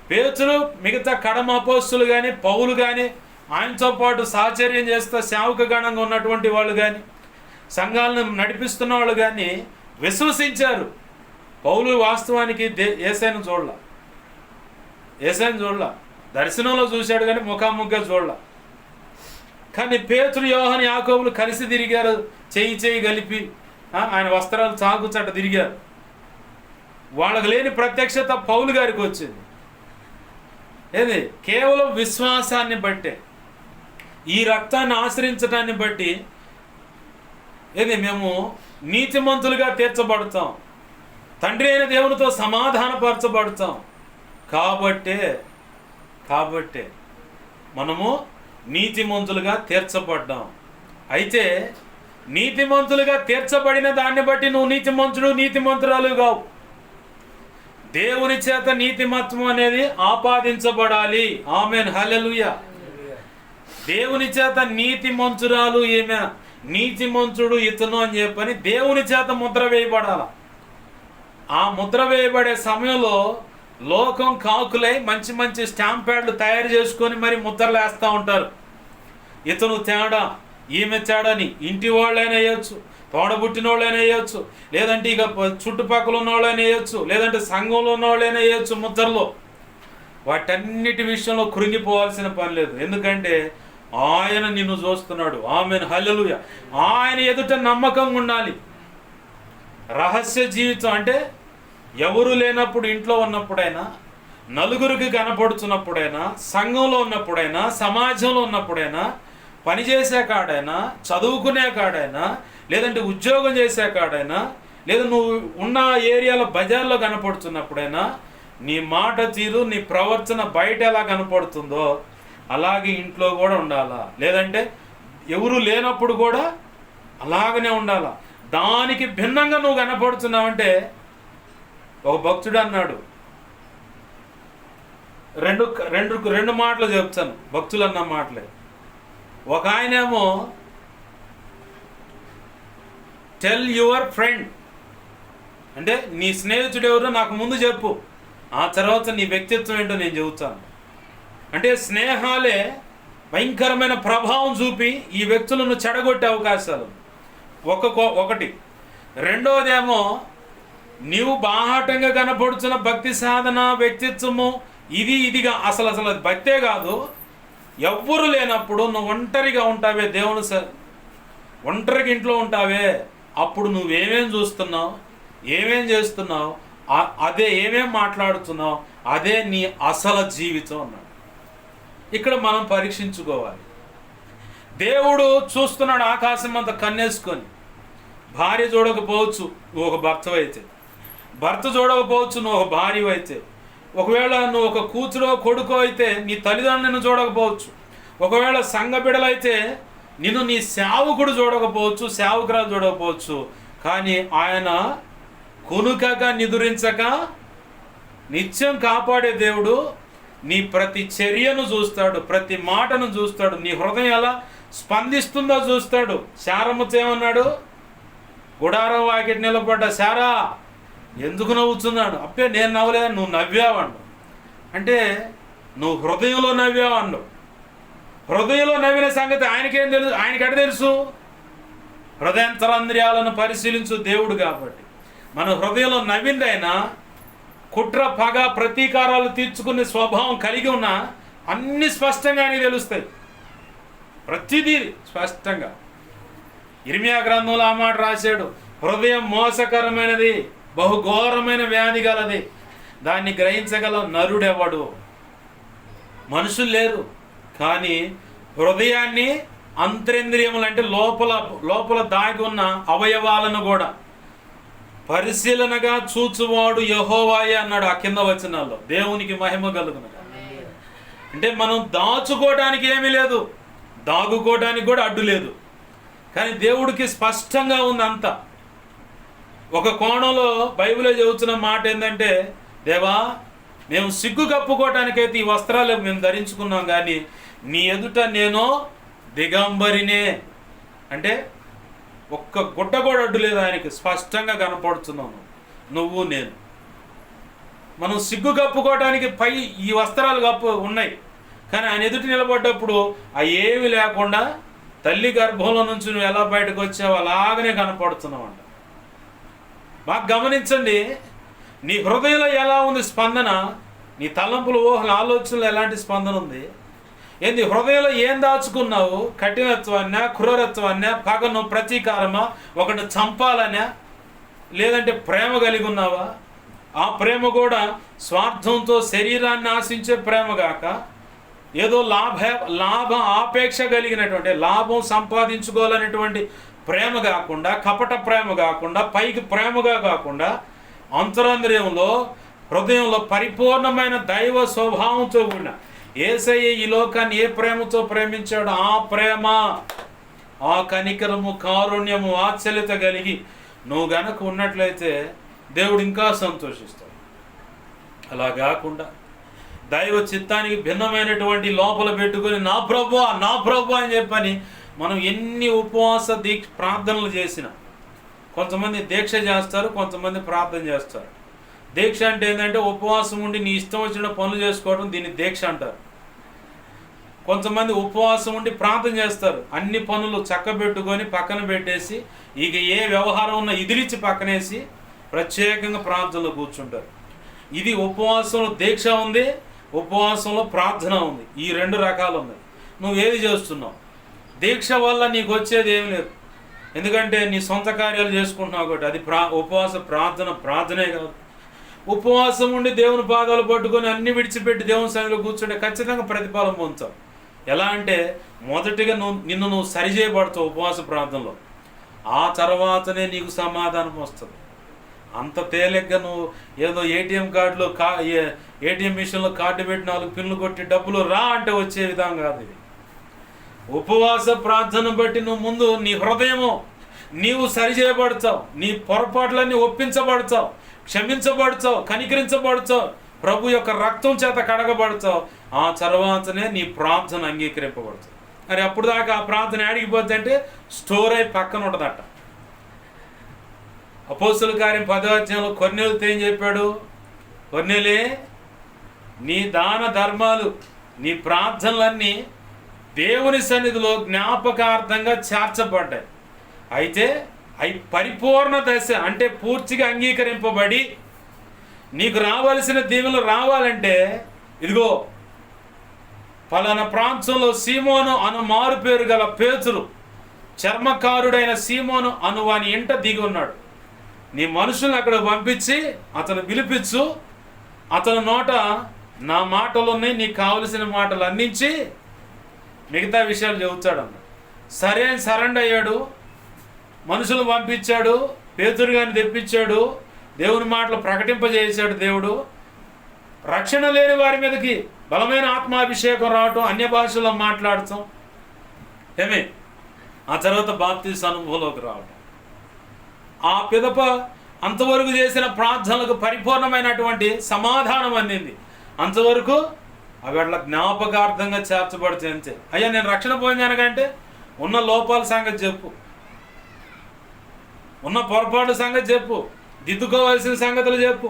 S1: పేతురు, మిగతా కడమ అపోస్తులు కానీ, పౌలు కానీ, ఆయనతో పాటు సహచర్యం చేస్తూ సేవక గణంగా ఉన్నటువంటి వాళ్ళు కానీ, సంఘాలను నడిపిస్తున్న వాళ్ళు కానీ విశ్వసించారు. పౌలు వాస్తవానికి యేసయ్యను చూడలా, దర్శనంలో చూశాడు కానీ ముఖాముఖిగా చూడలా. కానీ పేతురు, యోహాను, యాకోబులు కలిసి తిరిగారు, చేయి కలిపి ఆయన వస్త్రాలు చాకుచట తిరిగారు. వాళ్ళకు లేని ప్రత్యక్షత పౌలు గారికి వచ్చింది. ఏది? కేవలం విశ్వాసాన్ని బట్టే, ఈ రక్తాన్ని ఆశ్రయించడాన్ని బట్టి ఏది మేము నీతిమంతులుగా తీర్చబడతాం, తండ్రి అయిన దేవునితో సమాధానపరచబడతాం. కాబట్టే మనము నీతిమంతులుగా తీర్చబడ్డాం. అయితే నీతిమంతులుగా తీర్చబడిన దాన్ని బట్టి నువ్వు నీతిమంతురాలు కావు. దేవుని చేత నీతిమత్వం అనేది ఆపాదించబడాలి. ఆమేన్, హల్లెలూయా. దేవుని చేత నీతిమంతురాలు ఏమే, నీతిమంతుడు ఇతను అని చెప్పని దేవుని చేత ముద్ర వేయబడాల. ఆ ముద్ర వేయబడే సమయంలో లోకం కాకులై మంచి మంచి స్టాంప్ ప్యాడ్లు తయారు చేసుకొని మరి ముద్రలు వేస్తూ ఉంటారు. ఇతను తేడా, ఈమె తేడాని ఇంటి వాళ్ళైనా వేయచ్చు, తోడబుట్టిన వాళ్ళైనా వేయచ్చు, లేదంటే ఇక చుట్టుపక్కల ఉన్న వాళ్ళైనా వేయచ్చు, లేదంటే సంఘంలో ఉన్న వాళ్ళైనా వేయచ్చు ముద్రలో. వాటన్నిటి విషయంలో కృంగిపోవాల్సిన పని లేదు. ఎందుకంటే ఆయన నిన్ను చూస్తున్నాడు. ఆమేన్, హల్లెలూయా. ఆయన ఎదుట నమ్మకంగా ఉండాలి. రహస్య జీవితం అంటే ఎవరు లేనప్పుడు, ఇంట్లో ఉన్నప్పుడైనా, నలుగురికి కనపడుతున్నప్పుడైనా, సంఘంలో ఉన్నప్పుడైనా, సమాజంలో ఉన్నప్పుడైనా, పనిచేసే కాడైనా, చదువుకునే కాడైనా, లేదంటే ఉద్యోగం చేసే కాడైనా, లేదా నువ్వు ఉన్న ఏరియాలో బజార్లో కనపడుతున్నప్పుడైనా నీ మాట తీరు, నీ ప్రవర్తన బయట ఎలా కనపడుతుందో అలాగే ఇంట్లో కూడా ఉండాలా. లేదంటే ఎవరు లేనప్పుడు కూడా అలాగనే ఉండాలా. దానికి భిన్నంగా నువ్వు కనపడుతున్నావంటే, ఒక భక్తుడు అన్నాడు, రెండు మాటలు చెప్తాను, భక్తులు అన్న మాటలే. ఒక ఆయనేమో టెల్ యువర్ ఫ్రెండ్ అంటే నీ స్నేహితుడు ఎవరో నాకు ముందు చెప్పు, ఆ తర్వాత నీ వ్యక్తిత్వం ఏంటో నేను చెబుతాను. అంటే స్నేహాలే భయంకరమైన ప్రభావం చూపి ఈ వ్యక్తులను చెడగొట్టే అవకాశాలు ఒకటి. రెండవదేమో నీవు బాహాటంగా కనపడుతున్న భక్తి సాధన, వ్యక్తిత్వము ఇదిగా అసలు అది భక్తే కాదు. ఎవ్వరు లేనప్పుడు నువ్వు ఒంటరిగా ఉంటావే, దేవుని ఒంటరికి ఇంట్లో ఉంటావే, అప్పుడు నువ్వేమేం చూస్తున్నావు, ఏమేం చేస్తున్నావు, అదే ఏమేం మాట్లాడుతున్నావు, అదే నీ అసలు జీవితం అన్నాడు. ఇక్కడ మనం పరీక్షించుకోవాలి. దేవుడు చూస్తున్నాడు ఆకాశం అంతా కన్నేసుకొని. భార్య చూడకపోవచ్చు, నువ్వు ఒక భర్తవైతే. భర్త చూడకపోవచ్చు, నువ్వు ఒక భార్య అయితే. ఒకవేళ నువ్వు ఒక కూతురో కొడుకో అయితే నీ తల్లిదండ్రులను చూడకపోవచ్చు. ఒకవేళ సంఘ బిడ్డలైతే నిన్ను నీ సేవకుడు చూడకపోవచ్చు, సేవకురాలు చూడకపోవచ్చు. కానీ ఆయన కునుకక నిదురించక నిత్యం కాపాడే దేవుడు నీ ప్రతి చర్యను చూస్తాడు, ప్రతి మాటను చూస్తాడు, నీ హృదయం ఎలా స్పందిస్తుందో చూస్తాడు. శారమ్మతో ఏమన్నాడు? గుడారం వాకిటి నిలబడ్డ శారా ఎందుకు నవ్వుతున్నాడు? అబ్బే నేను నవ్వలేదు, నువ్వు నవ్వావండు. అంటే నువ్వు హృదయంలో నవ్వావండు. హృదయంలో నవ్విన సంగతి ఆయనకేం తెలుసు? ఆయనకెట తెలుసు? హృదయాంతరంద్రియాలను పరిశీలించు దేవుడు కాబట్టి. మన హృదయంలో నవ్వింది అయినా కుట్ర, పగ, ప్రతీకారాలు తీర్చుకునే స్వభావం కలిగి ఉన్న అన్ని స్పష్టంగా ఆయనకి తెలుస్తాయి. ప్రతిదీ స్పష్టంగా. ఇర్మియా గ్రంథంలో ఆ మాట రాశాడు, హృదయం మోసకరమైనది, బహుఘోరమైన వ్యాధి గలది, దాన్ని గ్రహించగల నరుడెవడు? మనుషులు లేరు. కానీ హృదయాన్ని, అంతరేంద్రియములు అంటే లోపల దాగి ఉన్న అవయవాలను కూడా పరిశీలనగా చూచువాడు యెహోవాయే అన్నాడు ఆ కింద వచనాల్లో. దేవునికి మహిమ కలుగును. అంటే మనం దాచుకోవడానికి ఏమీ లేదు, దాగుకోవడానికి కూడా అడ్డు లేదు. కానీ దేవుడికి స్పష్టంగా ఉంది అంతా. ఒక కోణంలో బైబిల్లో చెబుతున్న మాట ఏంటంటే, దేవా మేము సిగ్గు కప్పుకోవటానికైతే ఈ వస్త్రాలు మేము ధరించుకున్నాం, కానీ నీ ఎదుట నేను దిగంబరినే. అంటే ఒక్క గుడ్డ కూడా అడ్డు లేదు ఆయనకి, స్పష్టంగా కనపడుతున్నాను నువ్వు నేను. మనం సిగ్గు కప్పుకోవటానికి పై ఈ వస్త్రాలు ఉన్నాయి, కానీ ఆయన ఎదుటి నిలబడ్డప్పుడు అవి ఏమి లేకుండా తల్లి గర్భంలో నుంచి నువ్వు ఎలా బయటకు వచ్చావు అలాగనే కనపడుతున్నావు అంట. బాగా గమనించండి, నీ హృదయంలో ఎలా ఉంది స్పందన, నీ తలంపులు, ఊహలు, ఆలోచనలు ఎలాంటి స్పందన ఉంది, ఏంది హృదయంలో ఏం దాచుకున్నావు? కఠినత్వాన్నా, క్రూరత్వాన్నా, పగను, ప్రతీకారమా, ఒకటి చంపాలనా, లేదంటే ప్రేమ కలిగి ఉన్నావా? ఆ ప్రేమ కూడా స్వార్థంతో శరీరాన్ని ఆశించే ప్రేమ గాక, ఏదో లాభ ఆపేక్ష కలిగినటువంటి, లాభం సంపాదించుకోవాలనేటువంటి ప్రేమ కాకుండా, కపట ప్రేమ కాకుండా, పైకి ప్రేమగా కాకుండా, అంతరంద్రియంలో, హృదయంలో పరిపూర్ణమైన దైవ స్వభావంతో కూడిన యేసయ్య ఈ లోకాన్ని ఏ ప్రేమతో ప్రేమించాడు ఆ ప్రేమ, ఆ కనికరము, కారుణ్యము, వాత్సల్యత కలిగి నువ్వు గనక ఉన్నట్లయితే దేవుడు ఇంకా సంతోషిస్తాడు. అలా కాకుండా దైవ చిత్తానికి భిన్నమైనటువంటి లోపల పెట్టుకొని నా ప్రభు అని చెప్పని మనం ఎన్ని ఉపవాస ప్రార్థనలు చేసినా, కొంతమంది దీక్ష చేస్తారు, కొంతమంది ప్రార్థన చేస్తారు. దీక్ష అంటే ఏంటంటే ఉపవాసం ఉండి నీ ఇష్టం వచ్చిన పనులు చేసుకోవడం, దీన్ని దీక్ష అంటారు. కొంతమంది ఉపవాసం ఉండి ప్రార్థన చేస్తారు, అన్ని పనులు చక్కబెట్టుకొని పక్కన పెట్టేసి, ఇక ఏ వ్యవహారం ఉన్నా ఇదిలిచ్చి పక్కనేసి ప్రత్యేకంగా ప్రార్థనలో కూర్చుంటారు. ఇది ఉపవాసంలో దీక్ష ఉంది, ఉపవాసంలో ప్రార్థన ఉంది. ఈ రెండు రకాలు ఉన్నాయి. నువ్వు ఏది చేస్తున్నావు? దీక్ష వల్ల నీకు వచ్చేది ఏమి లేదు, ఎందుకంటే నీ సొంత కార్యాలు చేసుకుంటున్నావు కాబట్టి. అది ఉపవాస ప్రార్థనే కాదు. ఉపవాసం ఉండి దేవుని పాదాలు పట్టుకొని అన్ని విడిచిపెట్టి దేవుని సన్నిధిలో కూర్చుంటే ఖచ్చితంగా ప్రతిఫలం పొందుతావు. ఎలా అంటే మొదటిగా నిన్ను సరిచేయబడతావు ఉపవాస ప్రార్థనలో, ఆ తర్వాతనే నీకు సమాధానం వస్తుంది. అంత తేలిగ్గా నువ్వు ఏదో ఏటీఎం మిషన్లో కార్డు పెట్టి 4 పిన్లు కొట్టి డబ్బులు రా అంటే వచ్చే విధంగా కాదు ఇది. ఉపవాస ప్రార్థన బట్టి నువ్వు ముందు నీ హృదయము నీవు సరిచేయబడతావు, నీ పొరపాట్లన్నీ ఒప్పించబడతావు, క్షమించబడతావు, కనికరించబడతావు, ప్రభు యొక్క రక్తం చేత కడగబడతావు. ఆ తర్వాతనే నీ ప్రార్థన అంగీకరింపబడుతుంది. మరి అప్పుడు దాకా ఆ ప్రార్థన ఆడిగిపోద్ది అంటే స్టోర్ అయి పక్కన ఉంటుందట. అపోస్తుల కార్యం 10వ అధ్యాయంలో కొర్నేలుతో ఏం చెప్పాడు? కొర్నేలే, నీ దాన ధర్మాలు, నీ ప్రార్థనలన్నీ దేవుని సన్నిధిలో జ్ఞాపకార్థంగా చేర్చబడ్డాయి. అయితే అవి పరిపూర్ణ దశ అంటే పూర్తిగా అంగీకరింపబడి నీకు రావాల్సిన దీవెనలు రావాలంటే ఇదిగో పలానా ప్రాంతంలో సీమోను అను మారు పేరు గల పేతురు చర్మకారుడైన సీమోను అను వాని ఇంట దిగి ఉన్నాడు. నీ మనుషులను అక్కడ పంపించి అతను పిలిపించు, అతని నోట నా మాటలు ఉన్నాయి, నీకు కావలసిన మాటలు అందించి మిగతా విషయాలు చెబుతాడు అన్నాడు. సరే అని సరెండర్ అయ్యాడు. మనుషులు పంపించాడు, పేతురు గారిని తెప్పించాడు, దేవుని మాటలు ప్రకటింపజేశాడు. దేవుడు రక్షణ లేని వారి మీదకి బలమైన ఆత్మాభిషేకం రావటం, అన్య భాషలో మాట్లాడటం, ఏమే ఆ తర్వాత బాప్తిస్మ అనుభవంలోకి రావటం, ఆ పిదప అంతవరకు చేసిన ప్రార్థనలకు పరిపూర్ణమైనటువంటి సమాధానం అందింది. అంతవరకు అవి అట్లా జ్ఞాపకార్థంగా చేర్చబడితే అంతే. అయ్యా నేను రక్షణ పొందాను కంటే ఉన్న లోపాల సంగతి చెప్పు, ఉన్న పొరపాటు సంగతి చెప్పు, దిద్దుకోవాల్సిన సంగతులు చెప్పు,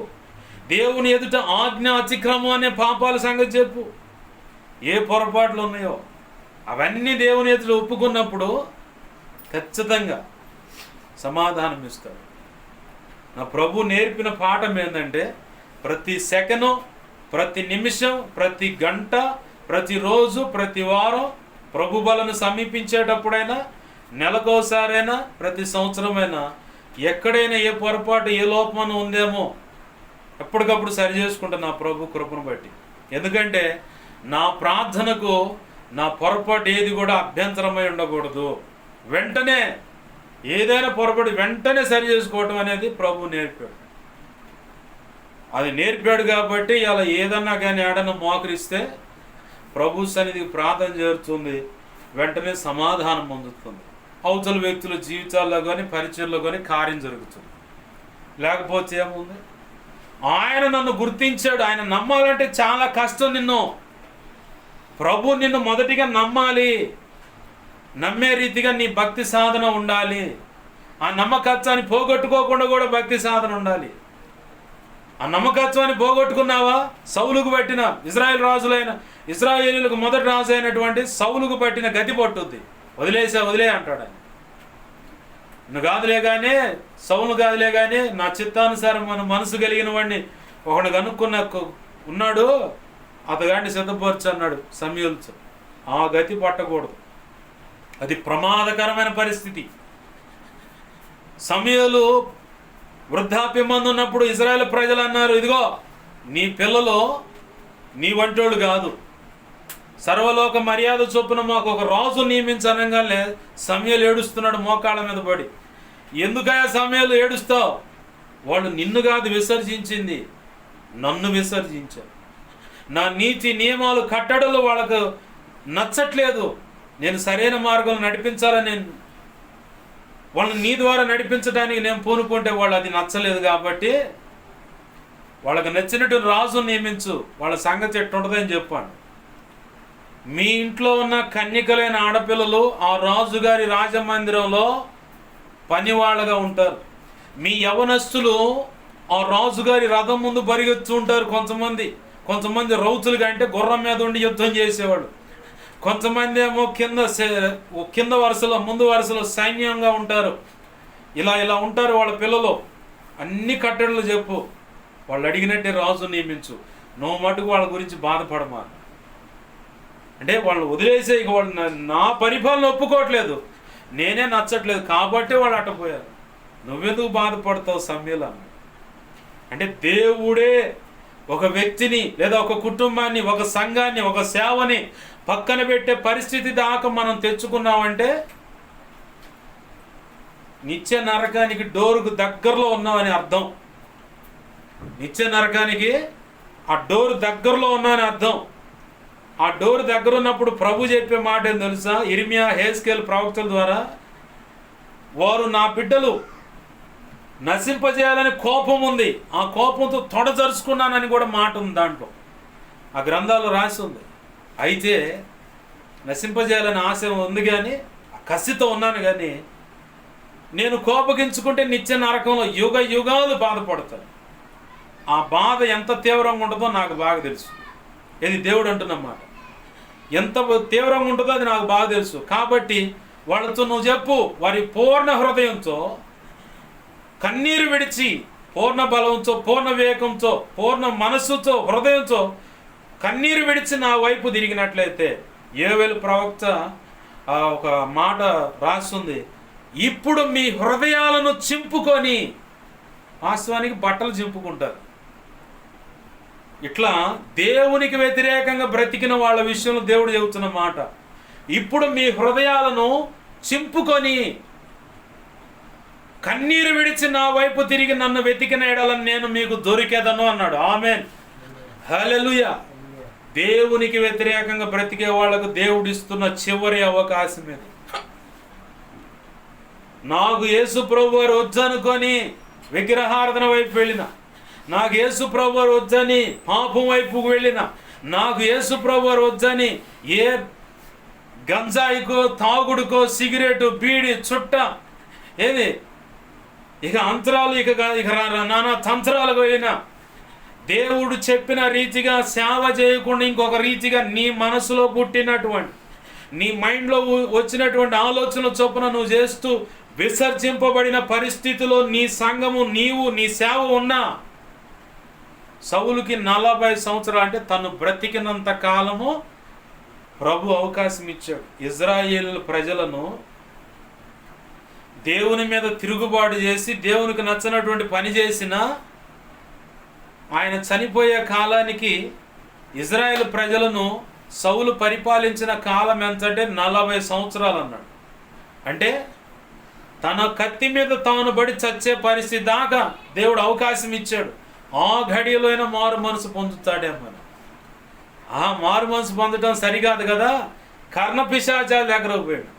S1: దేవుని ఎదుట ఆజ్ఞ అతిక్రమం అనే పాపాల సంగతి చెప్పు. ఏ పొరపాట్లు ఉన్నాయో అవన్నీ దేవుని ఎదుట ఒప్పుకున్నప్పుడు ఖచ్చితంగా సమాధానం ఇస్తాడు. నా ప్రభు నేర్పిన పాఠం ఏంటంటే ప్రతి సెకను, ప్రతి నిమిషం, ప్రతి గంట, ప్రతిరోజు, ప్రతి వారం ప్రభు బలను సమీపించేటప్పుడైనా, నెలకోసారైనా, ప్రతి సంవత్సరమైనా ఎక్కడైనా ఏ పొరపాటు ఏ లోపం ఉందేమో ఎప్పటికప్పుడు సరి చేసుకుంటా నా ప్రభు కృపను బట్టి. ఎందుకంటే నా ప్రార్థనకు నా పొరపాటు ఏది కూడా అభ్యంతరమై ఉండకూడదు. వెంటనే ఏదైనా పొరపాటు వెంటనే సరి చేసుకోవటం అనేది ప్రభు నేర్పాడు. అది నేర్పాడు కాబట్టి ఇలా ఏదన్నా కానీ ఏడన్నా మోకరిస్తే ప్రభు సన్నిధికి ప్రార్థన చేరుతుంది, వెంటనే సమాధానం పొందుతుంది. అవతల వ్యక్తుల జీవితాల్లో కానీ పరిచయంలో కానీ కార్యం జరుగుతుంది. లేకపోతే ఏముంది? ఆయన నన్ను గుర్తించాడు. ఆయన నమ్మాలంటే చాలా కష్టం. ప్రభు నిన్ను మొదటిగా నమ్మాలి. నమ్మే రీతిగా నీ భక్తి సాధన ఉండాలి. ఆ నమ్మకత్వాన్ని పోగొట్టుకోకుండా కూడా భక్తి సాధన ఉండాలి. ఆ నమ్మకత్వాన్ని పోగొట్టుకున్నావా? సౌలుకు పట్టిన ఇజ్రాయేలీలకు మొదటి రాజు అయినటువంటి సౌలుకు పట్టిన గతి పట్టుద్ది. వదిలే అంటాడు ఆయన. నువ్వు కాదులే కానీ, సౌలు కాదులే కానీ, నా చిత్తానుసారం మన మనసు కలిగిన వాడిని ఒకడు కనుక్కున్న ఉన్నాడు, అతగాడిని సిద్ధపరచు అన్నాడు సమూయేలుతో. ఆ గతి పట్టకూడదు. అది ప్రమాదకరమైన పరిస్థితి. సమూయేలు వృద్ధాప్యం మందు ఉన్నప్పుడు ఇజ్రాయేల్ ప్రజలు అన్నారు, ఇదిగో నీ పిల్లలు నీ వంటోళ్ళు కాదు, సర్వలోక మర్యాద చొప్పున మాకు ఒక రాజు నియమించనగానే సమూయేలు ఏడుస్తున్నాడు మోకాళ్ళ మీద పడి. ఎందుకయ్యా సమూయేలు ఏడుస్తావు? వాళ్ళు నిన్ను కాదు విసర్జించింది, నన్ను విసర్జించారు. నా నీతి నియమాలు కట్టడలు వాళ్ళకు నచ్చట్లేదు. నేను సరైన మార్గంలో నడిపించాలని వాళ్ళని నీ ద్వారా నడిపించడానికి నేను పూనుకుంటే వాళ్ళు అది నచ్చలేదు. కాబట్టి వాళ్ళకి నచ్చినట్టు రాజు నియమించు, వాళ్ళ సంగతి ఎట్టుంటుందని చెప్పాను. మీ ఇంట్లో ఉన్న కన్యకలైన ఆడపిల్లలు ఆ రాజుగారి రాజమందిరంలో పనివాళ్ళగా ఉంటారు. మీ యవనస్తులు ఆ రాజుగారి రథం ముందు పరిగెత్తు ఉంటారు. కొంతమంది రౌతులుగా అంటే గుర్రం మీద ఉండి యుద్ధం చేసేవాళ్ళు. కొంతమంది ఏమో కింద వరుసలో ముందు వరుసలో సైన్యంగా ఉంటారు. ఇలా ఉంటారు వాళ్ళ పిల్లలు. అన్ని కట్టడలు చెప్పు, వాళ్ళు అడిగినట్టే రాజు నియమించు, నువ్వు మటుకు వాళ్ళ గురించి బాధపడమా. అంటే వాళ్ళు వదిలేసే, ఇక వాళ్ళు నా పరిపాలన ఒప్పుకోవట్లేదు, నేనే నచ్చట్లేదు కాబట్టి వాళ్ళు అట్టపోయారు. నువ్వెందుకు బాధపడతావు సమూయేలు? అంటే దేవుడే ఒక వ్యక్తిని లేదా ఒక కుటుంబాన్ని, ఒక సంఘాన్ని, ఒక సేవని పక్కన పెట్టే పరిస్థితి దాకా మనం తెచ్చుకున్నామంటే నిత్య నరకానికి డోరుకు దగ్గరలో ఉన్నామని అర్థం. నిత్య నరకానికి ఆ డోరు దగ్గరలో ఉన్నామని అర్థం. ఆ డోరు దగ్గర ఉన్నప్పుడు ప్రభు చెప్పే మాట ఏం తెలుసా? ఇర్మియా, హెజ్కేలు ప్రవక్తల ద్వారా, వారు నా బిడ్డలు నశింపజేయాలని కోపం ఉంది, ఆ కోపంతో తొడజరుచుకున్నానని కూడా మాట ఉంది దాంట్లో, ఆ గ్రంథాల్లో రాసి ఉంది. అయితే నశింపజేయాలని ఆశ ఉంది కానీ, కసితో ఉన్నాను కానీ, నేను కోపగించుకుంటే నిత్య నరకంలో యుగ యుగాలు బాధపడతాను. ఆ బాధ ఎంత తీవ్రంగా ఉంటుందో నాకు బాగా తెలుసు. ఇది దేవుడు అంటున్నమాట. ఎంత తీవ్రంగా ఉంటుందో అది నాకు బాగా తెలుసు. కాబట్టి వాళ్ళతో నువ్వు చెప్పు, వారి పూర్ణ హృదయంతో కన్నీరు విడిచి, పూర్ణ బలంతో, పూర్ణ వివేకంతో, పూర్ణ మనస్సుతో, హృదయంతో కన్నీరు విడిచి నా వైపు తిరిగినట్లయితే, యోవేలు ప్రవక్త ఒక మాట రాస్తుంది, ఇప్పుడు మీ హృదయాలను చింపుకొని. వాస్తవానికి బట్టలు చింపుకుంటారు. ఇట్లా దేవునికి వ్యతిరేకంగా బ్రతికిన వాళ్ళ విషయంలో దేవుడు చెబుతున్న మాట, ఇప్పుడు మీ హృదయాలను చింపుకొని కన్నీరు విడిచి నా వైపు తిరిగి నన్ను వెతికిన ఎడలని నేను మీకు దొరికేదను అన్నాడు. ఆమేన్, హల్లెలూయా. దేవునికి వ్యతిరేకంగా బ్రతికే వాళ్లకు దేవుడు ఇస్తున్న చివరి అవకాశం ఇది. నాకు యేసు ప్రభు వారు వద్దనుకొని విగ్రహారాధన వైపు వెళ్ళిన, నాకు యేసు ప్రభు వారు వద్దని పాపం వైపుకు వెళ్ళిన, నాకు యేసు ప్రభు వారు వద్దని ఏ గంజాయికో తాగుడుకో సిగరెట్ బీడి చుట్ట ఏది ఇక అంతరాలు ఇక నానా తంత్రాలకు వెళ్ళిన, దేవుడు చెప్పిన రీతిగా సేవ చేయకుండా ఇంకొక రీతిగా నీ మనసులో పుట్టినటువంటి నీ మైండ్లో వచ్చినటువంటి ఆలోచన చొప్పున నువ్వు చేస్తూ విసర్జింపబడిన పరిస్థితిలో నీ సంఘము నీవు నీ సేవ ఉన్నా, సౌలుకి 40 సంవత్సరాలు అంటే తను బ్రతికినంత కాలము ప్రభు అవకాశం ఇచ్చాడు. ఇజ్రాయేల్ ప్రజలను దేవుని మీద తిరుగుబాటు చేసి దేవునికి నచ్చినటువంటి పని చేసిన ఆయన చనిపోయే కాలానికి ఇజ్రాయేల్ ప్రజలను సౌలు పరిపాలించిన కాలం ఎంతంటే 40 సంవత్సరాలు అన్నాడు. అంటే తన కత్తి మీద తాను బడి చచ్చే పరిస్థితి దాకా దేవుడు అవకాశం ఇచ్చాడు. ఆ ఘడియలో అయినా మారు మనసు పొందుతాడేమో. ఆ మారు మనసు పొందడం సరికాదు కదా, కర్ణపిశాచాల దగ్గరకు పోయాడు.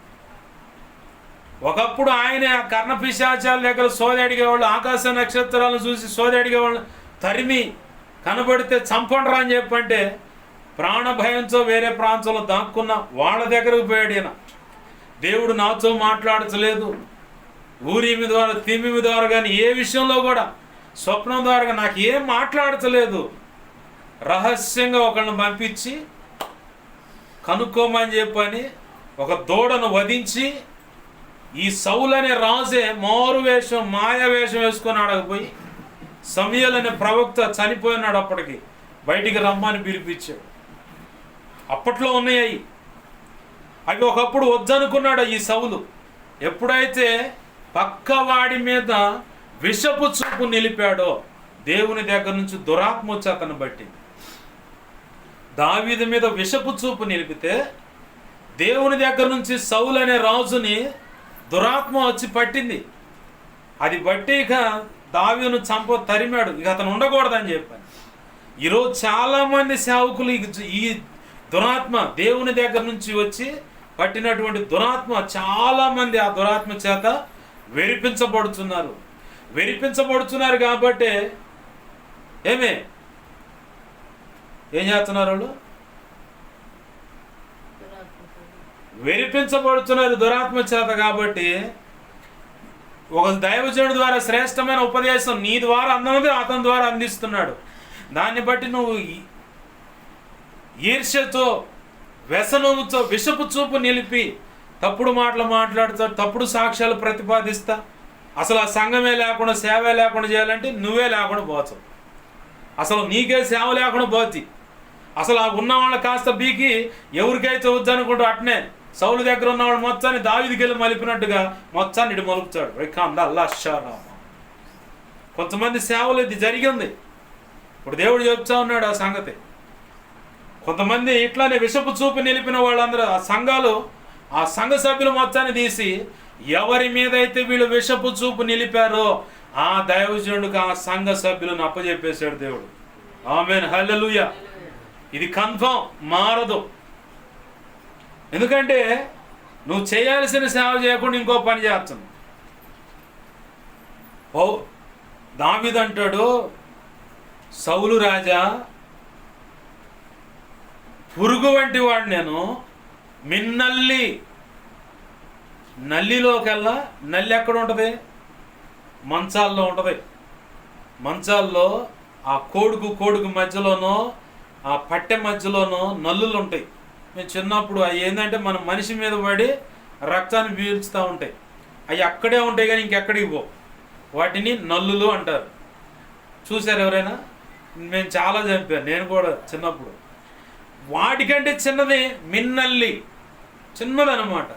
S1: ఒకప్పుడు ఆయన కర్ణపిశాచాల దగ్గర సోది అడిగేవాళ్ళు, ఆకాశ నక్షత్రాలను చూసి సోది అడిగేవాళ్ళు తరిమి కనబడితే చంపండ్రా అని చెప్పంటే ప్రాణ భయంతో వేరే ప్రాంతంలో దాక్కున్న వాళ్ళ దగ్గరకు పోయాడు. ఈయన దేవుడు నాతో మాట్లాడచలేదు, ఊరిమి ద్వారా తిమ్మిమి ద్వారా కానీ ఏ విషయంలో కూడా స్వప్నం ద్వారా నాకు ఏం మాట్లాడచలేదు. రహస్యంగా ఒకళ్ళని పంపించి కనుక్కోమని చెప్పని ఒక దూడను వధించి ఈ సౌలు అనే రాజే మారు వేషం మాయా వేషం వేసుకొని ఆడకపోయి సమూయేలు అనే ప్రవక్త చనిపోయినాడు, అప్పటికి బయటికి రమ్మని పిలిపించాడు. అప్పట్లో ఉన్నాయి అవి ఒకప్పుడు వద్దనుకున్నాడు ఈ సౌలు. ఎప్పుడైతే పక్కవాడి మీద విషపు చూపు నిలిపాడో దేవుని దగ్గర నుంచి దురాత్మ వచ్చి అతను బట్టి దావీదు మీద విషపు చూపు నిలిపితే దేవుని దగ్గర నుంచి సౌలు అనే రాజుని దురాత్మ వచ్చి పట్టింది. అది బట్టి ఇక దావీదును తరిమాడు. ఇక అతను ఉండకూడదని చెప్పాను. ఈరోజు చాలామంది సేవకులు ఈ దురాత్మ దేవుని దగ్గర నుంచి వచ్చి పట్టినటువంటి దురాత్మ చాలామంది ఆ దురాత్మ చేత వెరిపించబడుతున్నారు కాబట్టి ఏం చేస్తున్నారు వాళ్ళు? వెరిపించబడుతున్నారు దురాత్మ చేత. కాబట్టి ఒక దైవజనుడి ద్వారా శ్రేష్టమైన ఉపదేశం నీ ద్వారా అందనది అతని ద్వారా అందిస్తున్నాడు. దాన్ని బట్టి నువ్వు ఈర్ష్యతో వ్యసనంతో విషపు చూపు నిలిపి తప్పుడు మాటలు మాట్లాడుతా, తప్పుడు సాక్ష్యాలు ప్రతిపాదిస్తా, అసలు ఆ సంఘమే లేకుండా సేవే లేకుండా చేయాలంటే నువ్వే లేకుండా పోతావు. అసలు నీకే సేవ లేకుండా పోతి. అసలు ఆ ఉన్నవాళ్ళ కాస్త బీకి ఎవరికైతే వద్దనుకుంటూ అట్నే సౌలు దగ్గర ఉన్నవాడు మొత్తాన్ని దావీదుకి వెళ్ళి మలిపినట్టుగా మొత్తాన్ని ఇటు మలుపుతాడు. కొంతమంది సేవలు ఇది జరిగింది. ఇప్పుడు దేవుడు చెప్తా ఉన్నాడు ఆ సంగతి. కొంతమంది ఇట్లానే విషపు చూపు నిలిపిన వాళ్ళందరూ ఆ సంఘాలు ఆ సంఘ సభ్యులు మొత్తాన్ని తీసి ఎవరి మీద అయితే వీళ్ళు విషపు చూపు నిలిపారో ఆ దైవజనుడికి ఆ సంఘ సభ్యులను అప్పచెప్పేశాడు దేవుడు. ఆమేన్, హల్లెలూయా. ఇది కన్ఫర్మ్, మారదు. ఎందుకంటే నువ్వు చేయాల్సిన సేవ చేయకుండా ఇంకో పని చేస్తున్నావు. దావీదు అంటాడు, సౌలు రాజా పురుగు వంటి వాడు నేను, నల్లిలోకెల్లా నల్లి ఎక్కడ ఉంటుంది? మంచాల్లో ఉంటుంది. మంచాల్లో ఆ కోడుకు మధ్యలోనో ఆ పట్టె మధ్యలోనో నల్లులు ఉంటాయి. మేము చిన్నప్పుడు అవి ఏంటంటే మన మనిషి మీద పడి రక్తాన్ని పీల్చుతూ ఉంటాయి. అవి అక్కడే ఉంటాయి కానీ ఇంకెక్కడికి పో. వాటిని నల్లులు అంటారు. చూసారు ఎవరైనా? మేము చాలా చంపాను నేను కూడా చిన్నప్పుడు. వాటికంటే చిన్నది మిన్నల్లి, చిన్నదనమాట.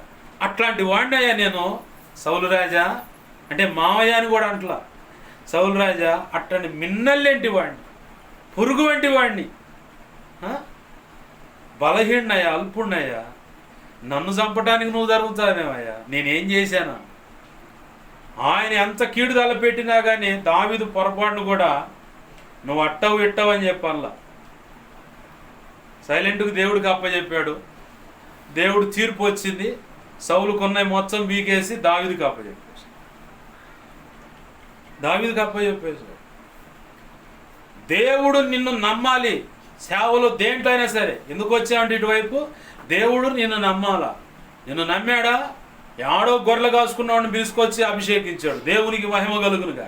S1: అట్లాంటి వాడిని అయ్యా నేను. సౌలు రాజా అంటే మావయ్య అని కూడా అంటలా. సౌలు రాజా అట్లాంటి మిన్నల్లేంటి వాడిని, పురుగు వంటి వాడిని, బలహీనయ్యా, అల్పుణ్ణయ్యా. నన్ను చంపడానికి నువ్వు జరుగుతావేమయ్యా, నేనేం చేశాను? ఆయన ఎంత కీడు తలపెట్టినా కానీ దావీదు పొరపాటును కూడా నువ్వు అట్టవు ఇట్టవు అని చెప్పాలా. సైలెంట్గా దేవుడికి అప్పచెప్పాడు. దేవుడు తీర్పు వచ్చింది. సౌలు కొన్నాయి మొత్తం బీకేసి దావీదుకి అప్పచెప్పేశాడు. దేవుడు నిన్ను నమ్మాలి. సేవలో దేంట్లో అయినా సరే. ఎందుకు వచ్చావంటే ఇటువైపు దేవుడు నిన్ను నమ్మాలా. నిన్ను నమ్మాడా, ఎవడో గొర్రెలు కాసుకున్నవాడిని తీసుకొచ్చి అభిషేకించాడు. దేవునికి మహిమ కలుగునుగా.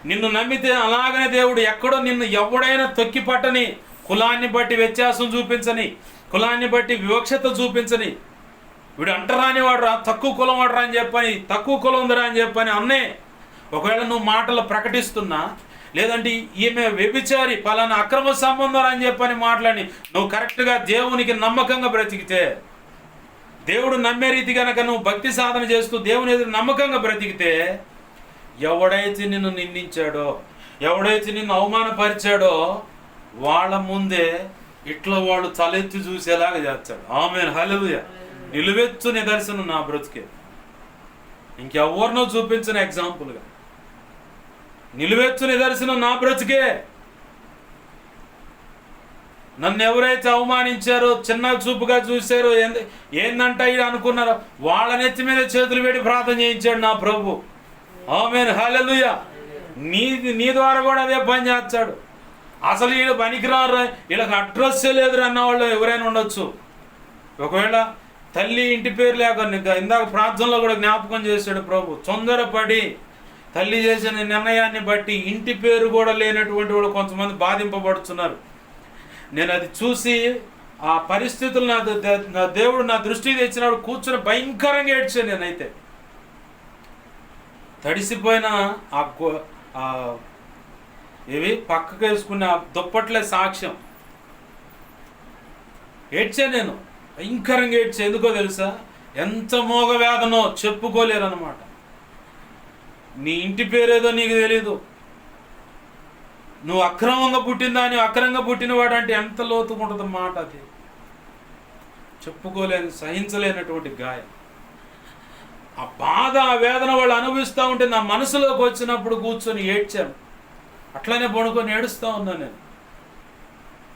S1: నిన్ను నమ్మితే అలాగనే దేవుడు ఎక్కడో నిన్ను ఎవడైనా తొక్కి పట్టని, కులాన్ని బట్టి వ్యత్యాసం చూపించని, కులాన్ని బట్టి వివక్షత చూపించని, వీడు అంటరాని వాడురా, తక్కువ కులం వాడురా అని చెప్పని, తక్కువ కులం ఉందిరా అని చెప్పని అన్నే ఒకవేళ నువ్వు మాటలు ప్రకటిస్తున్నా, లేదంటే ఈమె వ్యభిచారి పలానా అక్రమ సంబంధం అని చెప్పని మాట్లాడి నువ్వు కరెక్ట్గా దేవునికి నమ్మకంగా బ్రతికితే, దేవుడు నమ్మే రీతి కనుక నువ్వు భక్తి సాధన చేస్తూ దేవుని ఎదురు నమ్మకంగా బ్రతికితే, ఎవడైతే నిన్ను నిందించాడో, ఎవడైతే నిన్ను అవమానపరిచాడో వాళ్ళ ముందే ఇట్లా వాళ్ళు తలెత్తి చూసేలాగా చేస్తాడు. ఆమేన్, హల్లెలూయా. నిలువెత్తు నిదర్శనం నా బ్రతికే. ఇంకెవరినో చూపించిన ఎగ్జాంపుల్గా నిలువెత్తు నిదర్శనం నా బ్రతికే. నన్ను ఎవరైతే అవమానించారో, చిన్న చూపుగా చూశారో, ఏందంట ఇది అనుకున్నారో వాళ్ళ నెత్తి మీద చేతులు పెట్టి ప్రార్థన చేయించాడు నా ప్రభు. ఆమేన్, హల్లెలూయా. నీ ద్వారా కూడా అదే పని చేస్తాడు. అసలు వీళ్ళు పనికిరారు, వీళ్ళకి అడ్రస్ లేదు అన్న వాళ్ళు ఎవరైనా ఉండొచ్చు. ఒకవేళ తల్లి ఇంటి పేరు లేక ఇందాక ప్రార్థనలో కూడా జ్ఞాపకం చేశాడు ప్రభు. తొందరపడి తల్లి చేసిన నిర్ణయాన్ని బట్టి ఇంటి పేరు కూడా లేనటువంటి వాళ్ళు కొంతమంది బాధింపబడుతున్నారు. నేను అది చూసి ఆ పరిస్థితులు నా దేవుడు నా దృష్టికి తెచ్చినప్పుడు కూర్చొని భయంకరంగా ఏడ్చాను. నేనైతే తడిసిపోయిన ఇవి పక్కకు వేసుకున్న దుప్పట్లే సాక్ష్యం. ఏడ్చా నేను, భయంకరంగా ఏడ్చా. ఎందుకో తెలుసా? ఎంత మోగ వేదనో చెప్పుకోలేరన్నమాట. నీ ఇంటి పేరేదో నీకు తెలీదు. నువ్వు అక్రమంగా పుట్టిందాని, అక్రమంగా పుట్టినవాడు అంటే ఎంత లోతుకుంటుంది మాట. అది చెప్పుకోలేని, సహించలేనటువంటి గాయం. ఆ బాధ, ఆ వేదన వాళ్ళు అనుభవిస్తూ ఉంటే నా మనసులోకి వచ్చినప్పుడు కూర్చొని ఏడ్చాను. అట్లనే పడుకొని ఏడుస్తూ ఉన్నాను నేను.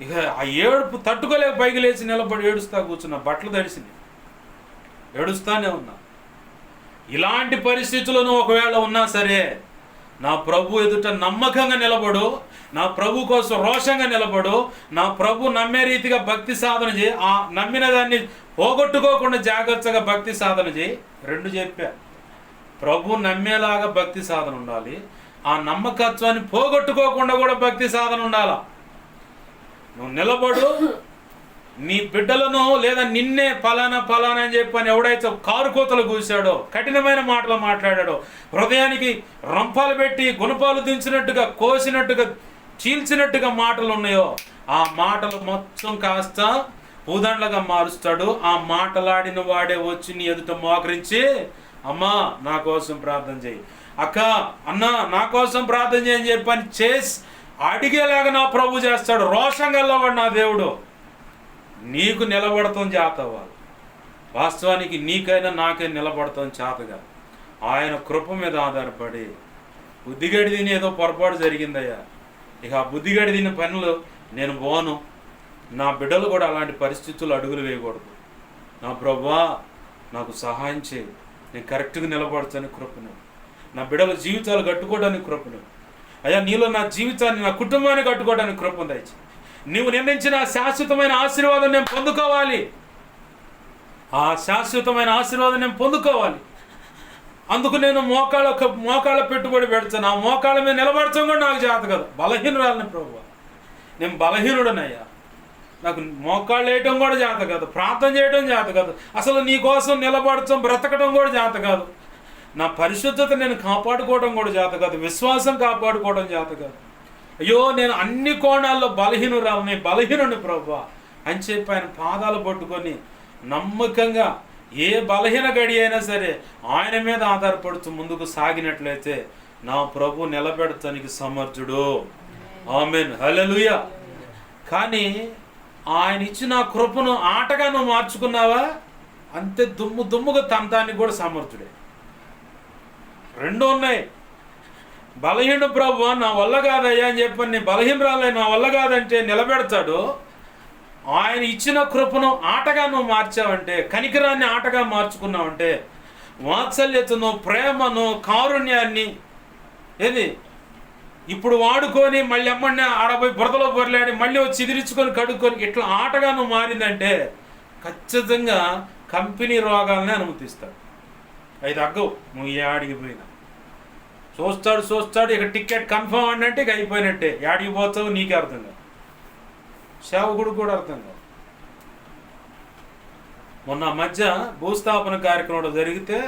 S1: ఇక ఆ ఏడుపు తట్టుకోలేక పైకి లేచి నిలబడి ఏడుస్తా కూర్చున్నా. బట్టలు తడిసింది, ఏడుస్తానే ఉన్నా. ఇలాంటి పరిస్థితులను ఒకవేళ ఉన్నా సరే నా ప్రభు ఎదుట నమ్మకంగా నిలబడు, నా ప్రభు కోసం రోషంగా నిలబడు, నా ప్రభు నమ్మే రీతిగా భక్తి సాధన చేయి. ఆ నమ్మిన దాన్ని పోగొట్టుకోకుండా జాగ్రత్తగా భక్తి సాధన చేయి. రెండు చెప్పా. ప్రభు నమ్మేలాగా భక్తి సాధన ఉండాలి, ఆ నమ్మకత్వాన్ని పోగొట్టుకోకుండా కూడా భక్తి సాధన ఉండాలా. నువ్వు నిలబడు. నీ బిడ్డలను లేదా నిన్నే ఫలానా అని చెప్పని ఎవడైతే కారు కోతలు కూశాడో, కఠినమైన మాటలు మాట్లాడాడో, హృదయానికి రంపాలు పెట్టి గుణపాలు దించినట్టుగా, కోసినట్టుగా, చీల్చినట్టుగా మాటలు ఉన్నాయో, ఆ మాటలు మొత్తం కాస్త పూదండలుగా మారుస్తాడు. ఆ మాటలాడిన వాడే వచ్చి నీ ఎదుట మోకరించి, అమ్మా నా కోసం ప్రార్థన చేయి, అక్క అన్న నా కోసం ప్రార్థన చేయని చెప్పని చేసి అడిగేలాగా నా ప్రభు చేస్తాడు. రోషం గల్లవాడు నా దేవుడు. నీకు నిలబడతాం చేత అవ్వాలి. వాస్తవానికి నీకైనా నాకైనా నిలబడతాం చేతగా ఆయన కృప మీద ఆధారపడి. బుద్ధిగడి తిని ఏదో పొరపాటు జరిగిందయ్యా, ఇక ఆ బుద్ధిగడి తిని పనులు నేను పోను. నా బిడ్డలు కూడా అలాంటి పరిస్థితులు అడుగులు వేయకూడదు. నా ప్రభువా నాకు సహాయం చేయి, నేను కరెక్ట్గా నిలబడతాను కృపను, నా బిడ్డల జీవితాలు కట్టుకోవడానికి కృపను అయ్యా, నీలో నా జీవితాన్ని, నా కుటుంబాన్ని కట్టుకోవడానికి కృపను దయచేయి. నీవు నిర్ణయించిన శాశ్వతమైన ఆశీర్వాదం నేను పొందుకోవాలి. ఆ శాశ్వతమైన ఆశీర్వాదం నేను పొందుకోవాలి. అందుకు నేను మోకాళ్ళ పెట్టుబడి పెడతాను. ఆ మోకాళ్ళ మీద నిలబడతాం కూడా నాకు చేత కదా. బలహీనురాలని ప్రభువా, నేను బలహీనుడనయ్యా. నాకు మోకాళ్ళు వేయటం కూడా చేత కాదు, ప్రార్థన చేయడం చేత కాదు, అసలు నీ కోసం నిలబడటం, బ్రతకడం కూడా చేత కాదు. నా పరిశుద్ధత నేను కాపాడుకోవడం కూడా చేత కాదు, విశ్వాసం కాపాడుకోవడం చేత కాదు. అయ్యో నేను అన్ని కోణాల్లో బలహీనురాలని, బలహీనుని ప్రభువా అని చెప్పి ఆయన పాదాలు పట్టుకొని నమ్మకంగా ఏ బలహీన గడి అయినా సరే ఆయన మీద ఆధారపడుతూ ముందుకు సాగినట్లయితే నా ప్రభు నిలబెడతానికి సమర్థుడు. ఆమేన్, హల్లెలూయా. కానీ ఆయన ఇచ్చిన కృపను ఆటగా నువ్వు మార్చుకున్నావా, అంతే దుమ్ముగా తంతానికి కూడా సమర్థుడే. రెండు ఉన్నాయి. బలహీన ప్రభు నా వల్ల కాదయ్యా అని చెప్పని బలహీనరాలే నా వల్ల కాదంటే నిలబెడతాడు. ఆయన ఇచ్చిన కృపను ఆటగా నువ్వు మార్చావంటే, కనికరాన్ని ఆటగా మార్చుకున్నావంటే, వాత్సల్యతను, ప్రేమను, కారుణ్యాన్ని ఏది ఇప్పుడు వాడుకొని మళ్ళీ అమ్మడిని ఆడపోయి బురదలో పొరలాడి మళ్ళీ వచ్చి ఎదిరించుకొని కడుక్కొని ఇట్లా ఆటగా నువ్వు మారిందంటే ఖచ్చితంగా కంపెనీ రోగాలనే అనుమతిస్తాడు. అవి తగ్గవు. నువ్వు ఏ ఆడికి పోయినా చూస్తాడు ఇక టికెట్ కన్ఫర్మ్ అంటే ఇక అయిపోయినట్టే. ఆడికి పోతావు నీకే అర్థం కాదు, సేవకుడు కూడా అర్థం కాదు. మొన్న మధ్య భూస్థాపన కార్యక్రమం జరిగితే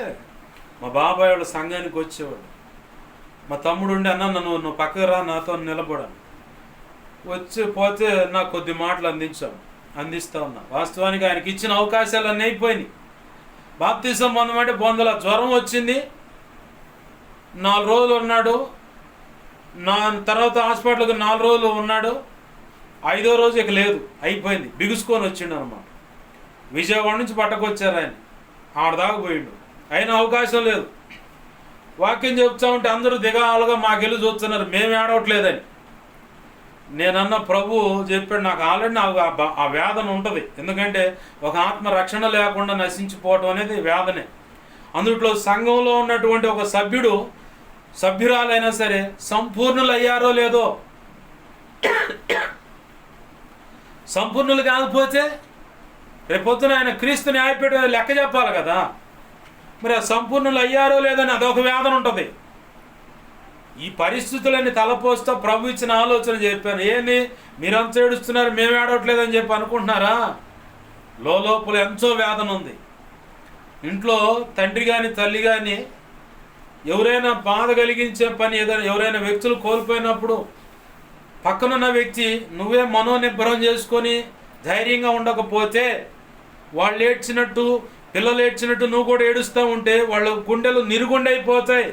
S1: మా బాబాయ్ వాళ్ళ సంఘానికి వచ్చేవాడు. మా తమ్ముడు ఉండి అన్న నువ్వు పక్కకు రా నాతో నిలబడాను. వచ్చి పోతే నాకు కొద్ది మాటలు అందిస్తా ఉన్నా. వాస్తవానికి ఆయనకి ఇచ్చిన అవకాశాలన్నీ అయిపోయినాయి. బాప్తిసం పొందమంటే పొందల. జ్వరం వచ్చింది, 4 రోజులు ఉన్నాడు. తర్వాత హాస్పిటల్కి 4 రోజులు ఉన్నాడు. 5వ రోజు ఇక లేదు, అయిపోయింది. బిగుసుకొని వచ్చిండు అనమాట. విజయవాడ నుంచి పట్టకొచ్చారు ఆయన. ఆడదాకా పోయిండు, అయినా అవకాశం లేదు. వాక్యం చెప్తా ఉంటే అందరూ దిగాలుగా మాకెళ్ళి చూస్తున్నారు, మేము ఏడవట్లేదని. నేనన్న ప్రభు చెప్పాడు, నాకు ఆల్రెడీ ఆ వేదన ఉంటుంది. ఎందుకంటే ఒక ఆత్మ రక్షణ లేకుండా నశించిపోవటం అనేది వేదనే. అందుట్లో సంఘంలో ఉన్నటువంటి ఒక సభ్యురాలైనా సరే సంపూర్ణులు అయ్యారో లేదో, సంపూర్ణులు కాకపోతే రేపొద్దున ఆయన క్రీస్తు న్యాయపీఠం లెక్క చెప్పాలి కదా. మరి ఆ సంపూర్ణులు అయ్యారో లేదని అదొక వేదన ఉంటుంది. ఈ పరిస్థితులన్నీ తలపోస్తా ప్రభు ఇచ్చిన ఆలోచన చెప్పాను. ఏంది మీరంతా ఏడుస్తున్నారు, మేము ఏడవట్లేదని చెప్పి అనుకుంటున్నారా? లోపల ఎంతో వేదన ఉంది. ఇంట్లో తండ్రి కానీ తల్లి కానీ ఎవరైనా బాధ కలిగించే పని ఏదైనా ఎవరైనా వ్యక్తులు కోల్పోయినప్పుడు పక్కనున్న వ్యక్తి నువ్వే మనోనిబ్బరం చేసుకొని ధైర్యంగా ఉండకపోతే, వాళ్ళు ఏడ్చినట్టు పిల్లలు ఏడ్చినట్టు నువ్వు కూడా ఏడుస్తూ ఉంటే వాళ్ళ గుండెలు నిరుగుండైపోతాయి.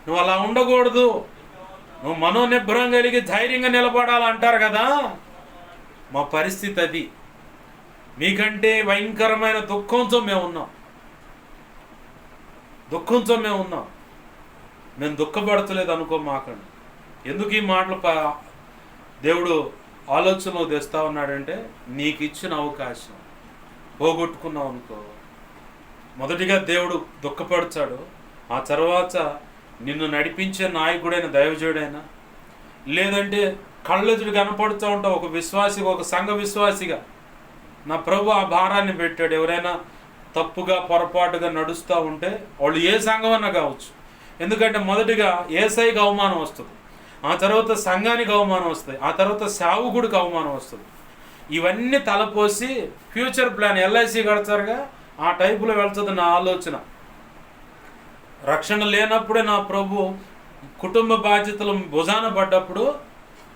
S1: నువ్వు అలా ఉండకూడదు. నువ్వు మనోనిబ్బరం కలిగి ధైర్యంగా నిలబడాలంటారు కదా. మా పరిస్థితి అది. మీకంటే భయంకరమైన దుఃఖంతో మేము ఉన్నాం. మేము దుఃఖపడతలేదు అనుకోమాకండి. ఎందుకు ఈ మాటలు దేవుడు ఆలోచనలో తెస్తా ఉన్నాడంటే, నీకు ఇచ్చిన అవకాశం పోగొట్టుకున్నావు అనుకో, మొదటిగా దేవుడు దుఃఖపడతాడు. ఆ తర్వాత నిన్ను నడిపించే నాయకుడైన దైవజుడైనా, లేదంటే కళ్ళెదురు కనపడుతూ ఉంటావు ఒక విశ్వాసిగా, ఒక సంఘ విశ్వాసిగా, నా ప్రభు ఆ భారాన్ని పెట్టాడు. ఎవరైనా తప్పుగా పొరపాటుగా నడుస్తూ ఉంటే వాళ్ళు ఏ సంఘం అన్నా కావచ్చు. ఎందుకంటే మొదటిగా యేసయ్యకి అవమానం వస్తుంది, ఆ తర్వాత సంఘానికి అవమానం వస్తుంది, ఆ తర్వాత సేవకుడికి అవమానం వస్తుంది. ఇవన్నీ తలపోసి ఫ్యూచర్ ప్లాన్ ఎల్ఐసి కడతారుగా, ఆ టైపులో వెళ్తుంది నా ఆలోచన. రక్షణ లేనప్పుడే నా ప్రభు కుటుంబ బాధ్యతలు భుజాన పడ్డప్పుడు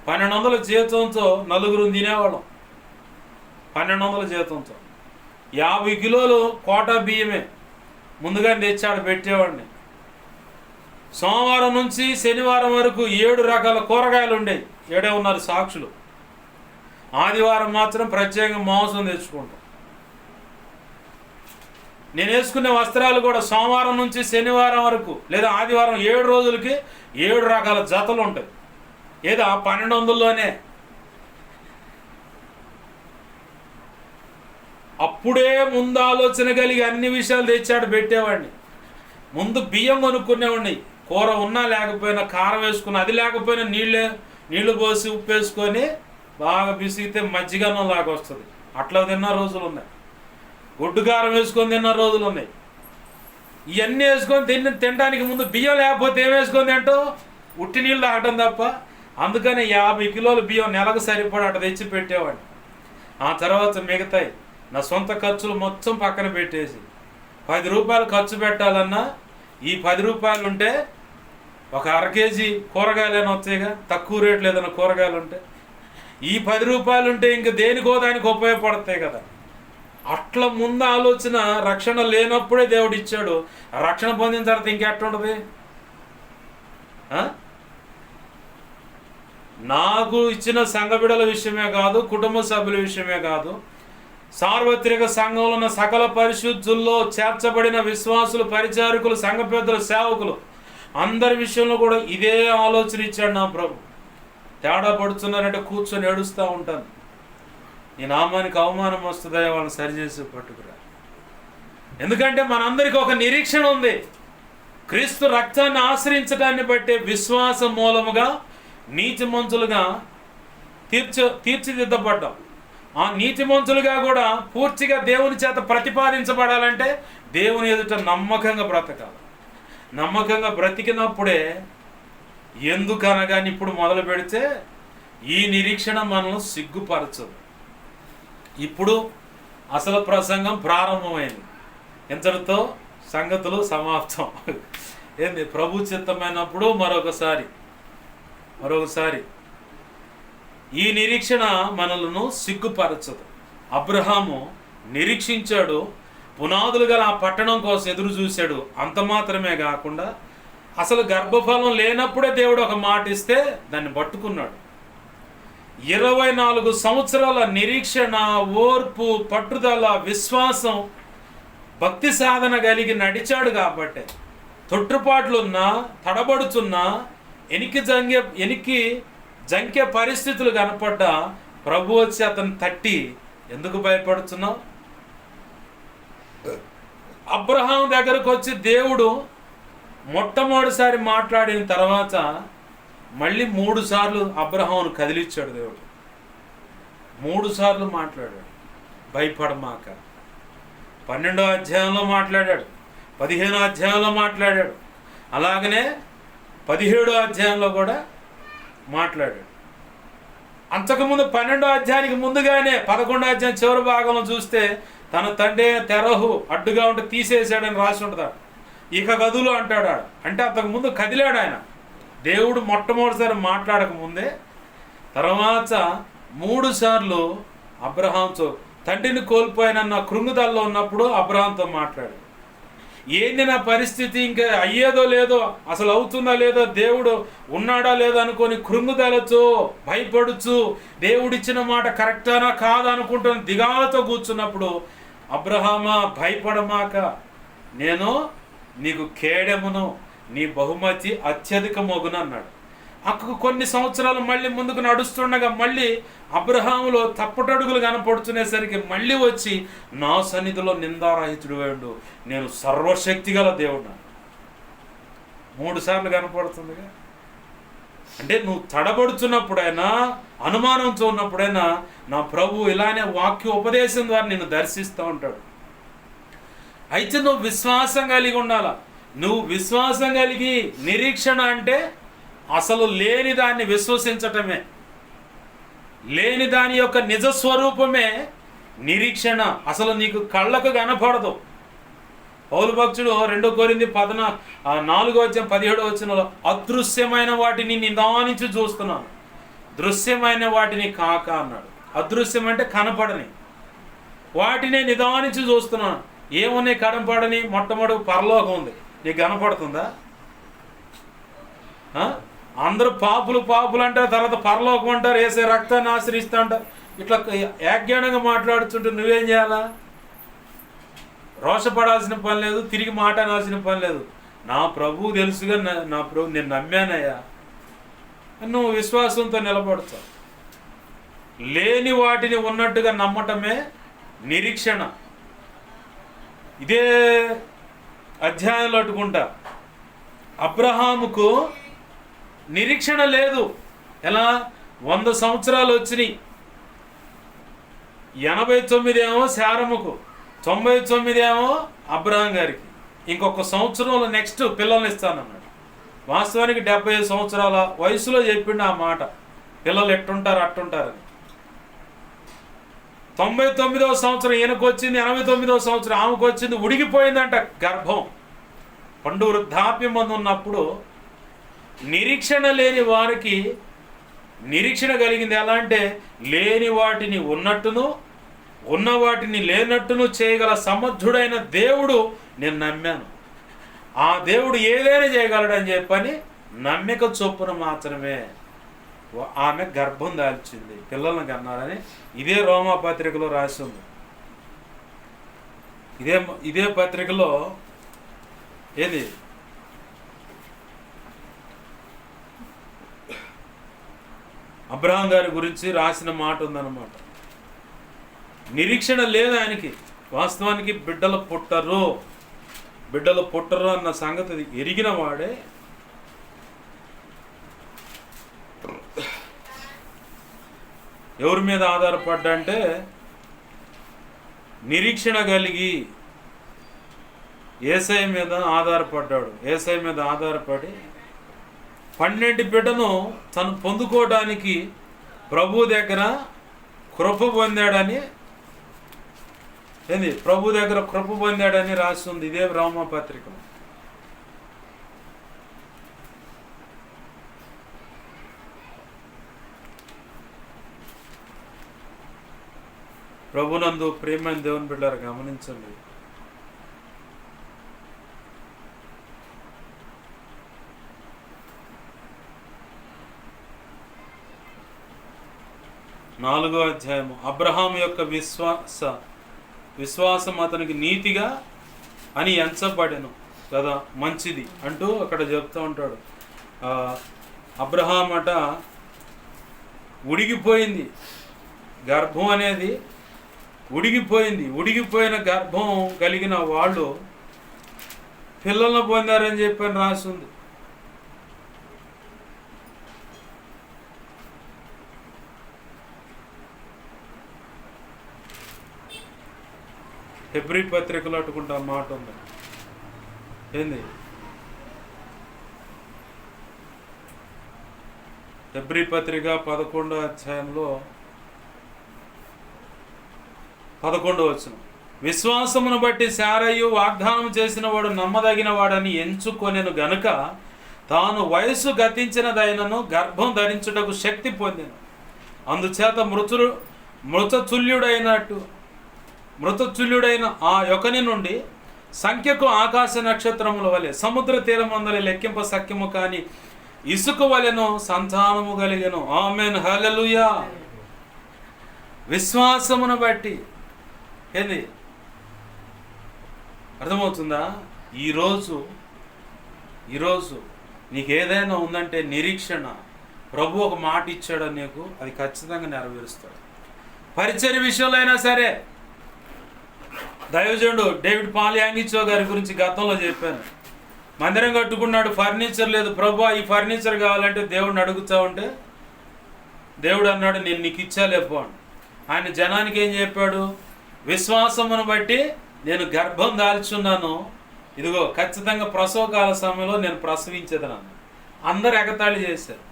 S1: 1200 జీతంతో నలుగురు తినేవాళ్ళం. 1200 జీతంతో 50 కిలోలు కోటా బియ్యమే ముందుగా తెచ్చాడు పెట్టేవాడిని. సోమవారం నుంచి శనివారం వరకు 7 రకాల కూరగాయలు ఉండేవి. 7 ఉన్నారు సాక్షులు. ఆదివారం మాత్రం ప్రత్యేకంగా మాంసం తెచ్చుకుంటాం. నేను వేసుకునే వస్త్రాలు కూడా సోమవారం నుంచి శనివారం వరకు లేదా ఆదివారం 7 రోజులకి 7 రకాల జతలు ఉంటాయి. ఏదో ఆ 1200లోనే. అప్పుడే ముందు ఆలోచన కలిగి అన్ని విషయాలు తెచ్చాడు పెట్టేవాడిని. ముందు బియ్యం కొనుక్కునేవాడిని. కూర ఉన్నా లేకపోయినా కారం వేసుకుని, అది లేకపోయినా నీళ్లు పోసి ఉప్పు వేసుకొని బాగా బిసిగితే మజ్జిగన్నం లాగా వస్తుంది. అట్లా తిన్న రోజులు ఉన్నాయి. గొడ్డు కారం వేసుకొని తిన్న రోజులు ఉన్నాయి. ఇవన్నీ వేసుకొని తినడానికి ముందు బియ్యం లేకపోతే ఏం వేసుకొని తింటావు? ఉట్టి నీళ్ళు తాగటం తప్ప. అందుకని 50 కిలోల బియ్యం నెలకు సరిపడా అట్లా తెచ్చి పెట్టేవాడిని. ఆ తర్వాత మిగతాయి నా సొంత ఖర్చులు మొత్తం పక్కన పెట్టేసి 10 రూపాయలు ఖర్చు పెట్టాలన్నా ఈ 10 రూపాయలు ఉంటే ఒక 1/2 కేజీ కూరగాయలైనా వచ్చాయిగా, తక్కువ రేట్లు ఏదైనా కూరగాయలు ఉంటే. ఈ 10 రూపాయలు ఉంటే ఇంక దేనికో దానికి ఉపయోగపడతాయి కదా. అట్లా ముందు ఆలోచన రక్షణ లేనప్పుడే దేవుడు ఇచ్చాడు. రక్షణ పొందిన తర్వాత ఇంకెట్టుండదు? నాకు ఇచ్చిన సంఘ బిడ్డల విషయమే కాదు, కుటుంబ సభ్యుల విషయమే కాదు, సార్వత్రిక సంఘంలో ఉన్న సకల పరిశుద్ధుల్లో చేర్చబడిన విశ్వాసులు, పరిచారకులు, సంఘ పెద్దలు, సేవకులు అందరి విషయంలో కూడా ఇదే ఆలోచన ఇచ్చాడు నా ప్రభు. తేడా పడుతున్నారంటే కూర్చొని ఏడుస్తూ ఉంటాను. ఈ నామానికి అవమానం వస్తుందా, వాళ్ళని సరిచేసి పట్టుకురా. ఎందుకంటే మనందరికీ ఒక నిరీక్షణ ఉంది. క్రీస్తు రక్తాన్ని ఆశ్రయించడాన్ని బట్టే విశ్వాసం మూలముగా నీతిమంతులుగా తీర్చిదిద్దబడ్డాం. ఆ నీతిమంతులుగా కూడా పూర్తిగా దేవుని చేత ప్రతిపాదించబడాలంటే దేవుని ఎదుట నమ్మకంగా బ్రతకాలి. నమ్మకంగా బ్రతికినప్పుడే, ఎందుకనగా ఇప్పుడు మొదలు పెడితే ఈ నిరీక్షణ మనల్ని సిగ్గుపరచదు. ఇప్పుడు అసలు ప్రసంగం ప్రారంభమైంది. ఇంతటితో సంగతులు సమాప్తం. ఏంది? ప్రభు చిత్తమైనప్పుడు మరొకసారి ఈ నిరీక్షణ మనలను సిగ్గుపరచదు. అబ్రహాము నిరీక్షించాడు, పునాదులు గల ఆ పట్టణం కోసం ఎదురు చూశాడు. అంత మాత్రమే కాకుండా అసలు గర్భఫలం లేనప్పుడే దేవుడు ఒక మాట ఇస్తే దాన్ని పట్టుకున్నాడు. 24 సంవత్సరాల నిరీక్షణ, ఓర్పు, పట్టుదల, విశ్వాసం, భక్తి సాధన కలిగి నడిచాడు. కాబట్టి తొట్టుపాట్లున్నా, తడబడుతున్నా, ఎనికి జంకే పరిస్థితులు కనపడ్డా ప్రభు వచ్చి అతను తట్టి, ఎందుకు భయపడుతున్నావు? అబ్రహాం దగ్గరకు వచ్చి దేవుడు మొట్టమొదటిసారి మాట్లాడిన తర్వాత మళ్ళీ 3 సార్లు అబ్రహామును కదిలిచ్చాడు దేవుడు. 3 సార్లు మాట్లాడాడు, భయపడమాక. 12వ అధ్యాయంలో మాట్లాడాడు, 15వ అధ్యాయంలో మాట్లాడాడు, అలాగనే 17వ అధ్యాయంలో కూడా మాట్లాడాడు. అంతకుముందు 12వ అధ్యాయానికి ముందుగానే 11వ అధ్యాయం చివరి భాగంలో చూస్తే తన తండ్రి తెరహు అడ్డుగా ఉంటే తీసేసాడని రాసి ఉంటుంది. ఇక గదులు అంటాడు. అంటే అంతకుముందు కదిలాడు ఆయన. దేవుడు మొట్టమొదటిసారి మాట్లాడక ముందే తర్వాత 3 సార్లు అబ్రహాంతో, తండ్రిని కోల్పోయిన కృంగుదల్లో ఉన్నప్పుడు అబ్రహాంతో మాట్లాడు. ఏంది నా పరిస్థితి, ఇంకా అయ్యేదో లేదో, అసలు అవుతుందా లేదో, దేవుడు ఉన్నాడా లేదో అనుకొని కృంగుదలతో భయపడుచు దేవుడిచ్చిన మాట కరెక్టానా కాదా అనుకుంటున్న దిగాలతో కూర్చున్నప్పుడు, అబ్రహామా భయపడమాక, నేను నీకు కేడెమును, నీ బహుమతి అత్యధికమగును అన్నాడు. అక్కకు కొన్ని సంవత్సరాలు మళ్ళీ ముందుకు నడుస్తుండగా మళ్ళీ అబ్రహాములో తప్పటడుగులు కనపడుతునేసరికి మళ్ళీ వచ్చి, నా సన్నిధిలో నిందారహితుడు వేడు, నేను సర్వశక్తి గల దేవుడు. 3 సార్లు కనపడుతుందిగా. అంటే నువ్వు తడబడుతున్నప్పుడైనా, అనుమానంతో ఉన్నప్పుడైనా నా ప్రభు ఇలానే వాక్య ఉపదేశం ద్వారా నిన్ను దర్శిస్తూ ఉంటాడు. అయితే నువ్వు విశ్వాసం కలిగి ఉండాలా. నువ్వు విశ్వాసం కలిగి, నిరీక్షణ అంటే అసలు లేని దాన్ని విశ్వసించటమే, లేని దాని యొక్క నిజస్వరూపమే నిరీక్షణ. అసలు నీకు కళ్ళకు కనపడదు. పౌలు భక్తుడు 2 కొరింథీ 4:17 అదృశ్యమైన వాటిని నిదానించి చూస్తున్నాను, దృశ్యమైన వాటిని కాక అన్నాడు. అదృశ్యం అంటే కనపడని వాటిని నిదానించి చూస్తున్నాను. ఏమున్నాయి కనపడని? మొట్టమొదటి పరలోకం ఉంది. నీకు కనపడుతుందా? అందరూ పాపులు అంటారు, తర్వాత పరలోకం అంటారు, వేసే రక్తాన్ని ఆశ్రయిస్తా అంటారు. ఇట్లా యాజ్ఞానంగా మాట్లాడుతుంటే నువ్వేం చేయాలా? రోషపడాల్సిన పని లేదు, తిరిగి మాట అనాల్సిన పని లేదు. నా ప్రభువు తెలుసుగా, నా ప్రభు నేను నమ్మానయ్యా, నువ్వు విశ్వాసంతో నిలబడతావు. లేని వాటిని ఉన్నట్టుగా నమ్మటమే నిరీక్షణ. ఇదే అధ్యాయంలో అట్టుకుంటా అబ్రహాముకు నిరీక్షణ లేదు. ఎలా? 100 సంవత్సరాలు వచ్చినాయి. 89 ఏమో శారముకు, 99 ఏమో అబ్రహాం గారికి. ఇంకొక సంవత్సరంలో నెక్స్ట్ పిల్లల్ని ఇస్తానన్నాడు. వాస్తవానికి 75 సంవత్సరాల వయసులో చెప్పిండు ఆ మాట, పిల్లలు ఎట్టుంటారు అట్టుంటారని. 99వ సంవత్సరం ఈయనకు వచ్చింది, 89వ సంవత్సరం ఆమెకు వచ్చింది. ఉడిగిపోయిందంట గర్భం. పండు వృద్ధాప్యం మంది ఉన్నప్పుడు నిరీక్షణ లేని వారికి నిరీక్షణ కలిగింది. ఎలా అంటే లేని వాటిని ఉన్నట్టును, ఉన్న వాటిని లేనట్టును చేయగల సమర్థుడైన దేవుడు నేను నమ్మాను. ఆ దేవుడు ఏదైనా చేయగలడని చెప్పని నమ్మిక చొప్పున మాత్రమే ఆమె గర్భం దాల్చింది, పిల్లలను కన్నారని ఇదే రోమా పత్రికలో రాసి ఉంది. ఇదే పత్రికలో ఏది అబ్రహాం గారి గురించి రాసిన మాట ఉందన్నమాట. నిరీక్షణ లేదు ఆయనకి. వాస్తవానికి బిడ్డలు పుట్టరు అన్న సంగతి ఎరిగిన వాడే ఎవరి మీద ఆధారపడ్డా అంటే నిరీక్షణ కలిగి యేసయ్య మీద ఆధారపడ్డాడు. యేసయ్య మీద ఆధారపడి 12 బిడ్డను తను పొందుకోవడానికి ప్రభు దగ్గర కృప పొందాడని రాస్తుంది ఇదే రోమా పత్రిక. ప్రభునందు ప్రేమైన దేవుని బిడ్డలారా గమనించండి. నాలుగో అధ్యాయము. అబ్రహాం యొక్క విశ్వాసం అతనికి నీతిగా అని ఎంచబడెను కదా, మంచిది అంటూ అక్కడ చెప్తూ ఉంటాడు. అబ్రహాం అట ఉడిగిపోయింది, గర్భం అనేది ఉడిగిపోయిన గర్భం కలిగిన వాళ్ళు పిల్లలను పొందారని చెప్పని రాసింది. హెబ్రీ పత్రికలో అట్టుకుంటా మాట ఉంది. ఏంది హెబ్రీ పత్రిక 11వ అధ్యాయంలో 11వ వచనం. విశ్వాసమును బట్టి శారయు వాగ్దానం చేసిన వాడు నమ్మదగిన వాడని ఎంచుకొనెను గనుక తాను వయస్సు గతించినదైనను గర్భం ధరించుటకు శక్తి పొందెను. అందుచేత మృతచుల్యుడైన ఆ యొకని నుండి సంఖ్యకు ఆకాశ నక్షత్రముల వలె సముద్ర తీరమందలి లెక్కింప సఖ్యము కాని ఇసుక వలెను సంతానము కలిగెను. ఆమేన్, హల్లెలూయా. విశ్వాసమును బట్టి ఏంది అర్థమవుతుందా? ఈరోజు నీకు ఏదైనా ఉందంటే నిరీక్షణ. ప్రభు ఒక మాట ఇచ్చాడు నీకు, అది ఖచ్చితంగా నెరవేరుస్తాడు. పరిచర్య విషయంలో అయినా సరే. దైవజనుడు డేవిడ్ పాల్ యాంగిచో గారి గురించి గతంలో చెప్పాను. మందిరం కట్టుకున్నాడు, ఫర్నిచర్ లేదు. ప్రభు ఈ ఫర్నిచర్ కావాలంటే దేవుడిని అడుగుతూ ఉంటే దేవుడు అన్నాడు నేను నీకు ఇచ్చాలేపో అని. ఆయన జనానికి ఏం చెప్పాడు? విశ్వాసమును బట్టి నేను గర్భం దాల్చున్నాను, ఇదిగో ఖచ్చితంగా ప్రసవకాల సమయంలో నేను ప్రసవించేదన్నాను. అందరు ఎగతాళి చేశారు.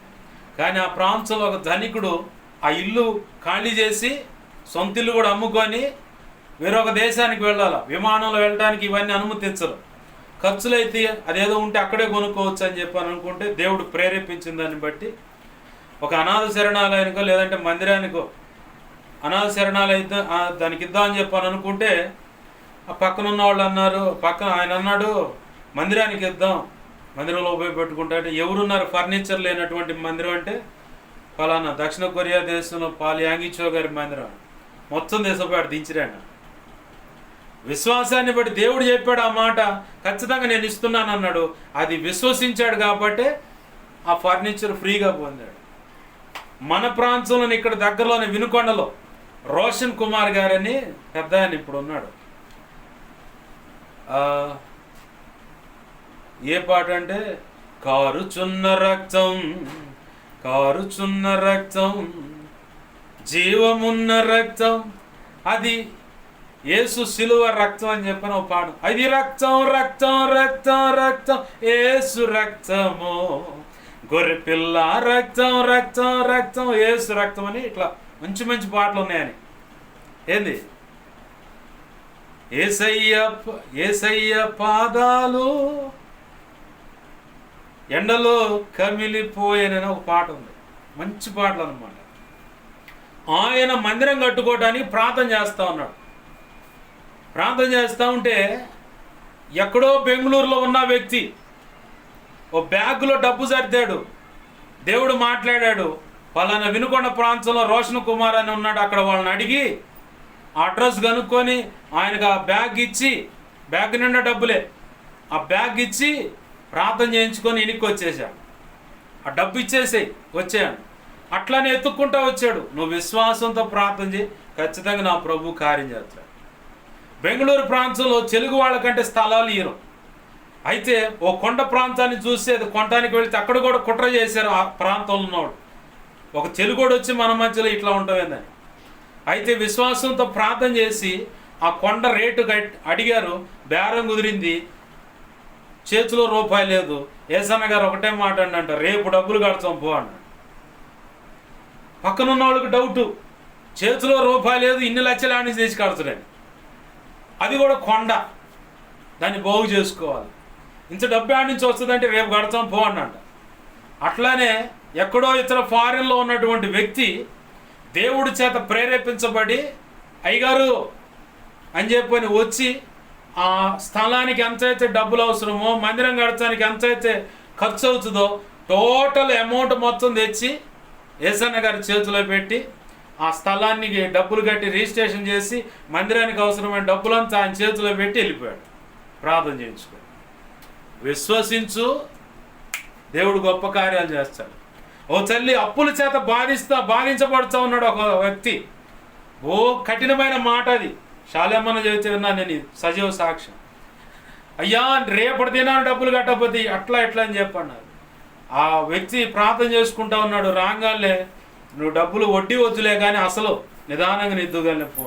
S1: కానీ ఆ ప్రాంతంలో ఒక ధనికుడు ఆ ఇల్లు ఖాళీ చేసి సొంత ఇల్లు కూడా అమ్ముకొని వేరొక దేశానికి వెళ్ళాలి. విమానంలో వెళ్ళడానికి ఇవన్నీ అనుమతించరు. ఖర్చులైతే అదేదో ఉంటే అక్కడే కొనుక్కోవచ్చు అని చెప్పని అనుకుంటే దేవుడు ప్రేరేపించిన దాన్ని బట్టి ఒక అనాథ శరణాలయానికో లేదంటే మందిరానికో, అనాథ శరణాలయం దానికి ఇద్దామని చెప్పని అనుకుంటే ఆ పక్కన ఉన్న వాళ్ళు అన్నారు, ఆయన అన్నాడు మందిరానికి ఇద్దాం, మందిరంలో ఉపయోగపెట్టుకుంటా అంటే ఎవరున్నారు ఫర్నిచర్ లేనటువంటి మందిరం అంటే ఫలానా దక్షిణ కొరియా దేశంలో పాల్ యాంగిచో గారి మందిరం. మొత్తం దేశంపై దించిరాడు. విశ్వాసాన్ని బట్టి దేవుడు చెప్పాడు ఆ మాట, ఖచ్చితంగా నేను ఇస్తున్నాను అన్నాడు. అది విశ్వసించాడు కాబట్టి ఆ ఫర్నిచర్ ఫ్రీగా పొందాడు. మన ప్రాంతంలో ఇక్కడ దగ్గరలోనే వినుకొండలో రోషన్ కుమార్ గారని పెద్ద ఆయన ఇప్పుడు ఉన్నాడు. ఏ పాట అంటే కారుచున్న రక్తం జీవమున్న రక్తం, అది యేసు శిలువ రక్తం అని చెప్పిన ఒక పాట. అది రక్తం యేసు రక్తము, గొర్రెపిల్ల రక్తం యేసు రక్తం అని ఇట్లా మంచి మంచి పాటలు ఉన్నాయని. ఏంది యేసయ్య పాదాలు ఎండలో కమిలిపోయేనని ఒక పాట ఉంది. మంచి పాటలు అన్నమాట. ఆయన మందిరం కట్టుకోవడానికి ప్రార్థన చేస్తూ ఉన్నాడు. ప్రార్థన చేస్తూ ఉంటే ఎక్కడో బెంగళూరులో ఉన్న వ్యక్తి ఓ బ్యాగులో డబ్బు సర్దాడు. దేవుడు మాట్లాడాడు, పలానా వినుకొండ ప్రాంతంలో రోషన్ కుమార్ అని ఉన్నాడు, అక్కడ వాళ్ళని అడిగి అడ్రస్ కనుక్కొని ఆయనకు ఆ బ్యాగ్ ఇచ్చి, బ్యాగ్ నిండా డబ్బులే, ఆ బ్యాగ్ ఇచ్చి ప్రార్థన చేయించుకొని వెనక్కి వచ్చేసాడు. ఆ డబ్బు ఇచ్చేసి వచ్చాడు. అట్లానే ఎత్తుక్కుంటూ వచ్చాడు. నువ్వు విశ్వాసంతో ప్రార్థన చేయి, ఖచ్చితంగా నా ప్రభు కార్యం చేస్తాడు. బెంగళూరు ప్రాంతంలో తెలుగు వాళ్ళకంటే స్థలాలు ఇయ్యరు. అయితే ఓ కొండ ప్రాంతాన్ని చూస్తే అది కొనడానికి వెళితే అక్కడ కూడా కుట్ర చేశారు ఆ ప్రాంతంలో ఉన్నవాడు. ఒక తెలుగుడు వచ్చి మన మధ్యలో ఇట్లా ఉంటామేందని. అయితే విశ్వాసంతో ప్రార్థన చేసి ఆ కొండ రేటు అడిగారు, బేరం కుదిరింది, చేతిలో రూపాయి లేదు. ఏసన్న గారు ఒకటే మాట అంట, రేపు డబ్బులు కడతాం పో అన్నాడు. పక్కనున్న వాళ్ళకి డౌటు, చేతిలో రూపాయి లేదు, ఇన్ని లక్షలు ఆడి తెచ్చి కడతాడని. అది కూడా కొండ, దాన్ని బాగు చేసుకోవాలి. ఇంత డబ్బు ఆడి నుంచి వస్తుందంటే రేపు కడతాం పో అన్నంట. అట్లానే ఎక్కడో ఇతర ఫారిన్లో ఉన్నటువంటి వ్యక్తి దేవుడి చేత ప్రేరేపించబడి అయ్యగారు అని చెప్పని వచ్చి ఆ స్థలానికి ఎంతైతే డబ్బులు అవసరమో, మందిరం కడటానికి ఎంతైతే ఖర్చు అవుతుందో టోటల్ అమౌంట్ మొత్తం తెచ్చి ఏసన్న గారి చేతిలో పెట్టి ఆ స్థలానికి డబ్బులు కట్టి రిజిస్ట్రేషన్ చేసి మందిరానికి అవసరమైన డబ్బులంతా ఆయన చేతిలో పెట్టి వెళ్ళిపోయాడు. ప్రార్థన చేయించుకో. విశ్వసించు, దేవుడు గొప్ప కార్యాలు చేస్తాడు. ఓ తల్లి అప్పుల చేత బాధించబడుతూ ఉన్నాడు ఒక వ్యక్తి. ఓ కఠినమైన మాట అది. శాలేమన్న చెబితే విన్నా నేను, సజీవ సాక్ష్యం. అయ్యా రేపటి దినాన్ని డబ్బులు కట్టకపోతే అట్లా ఎట్లా అని చెప్పన్నారు. ఆ వ్యక్తి ప్రార్థన చేసుకుంటా ఉన్నాడు. రాగానే నువ్వు డబ్బులు వడ్డీ వద్దులే కానీ అసలు నిదానంగా నిద్దుగానే పో,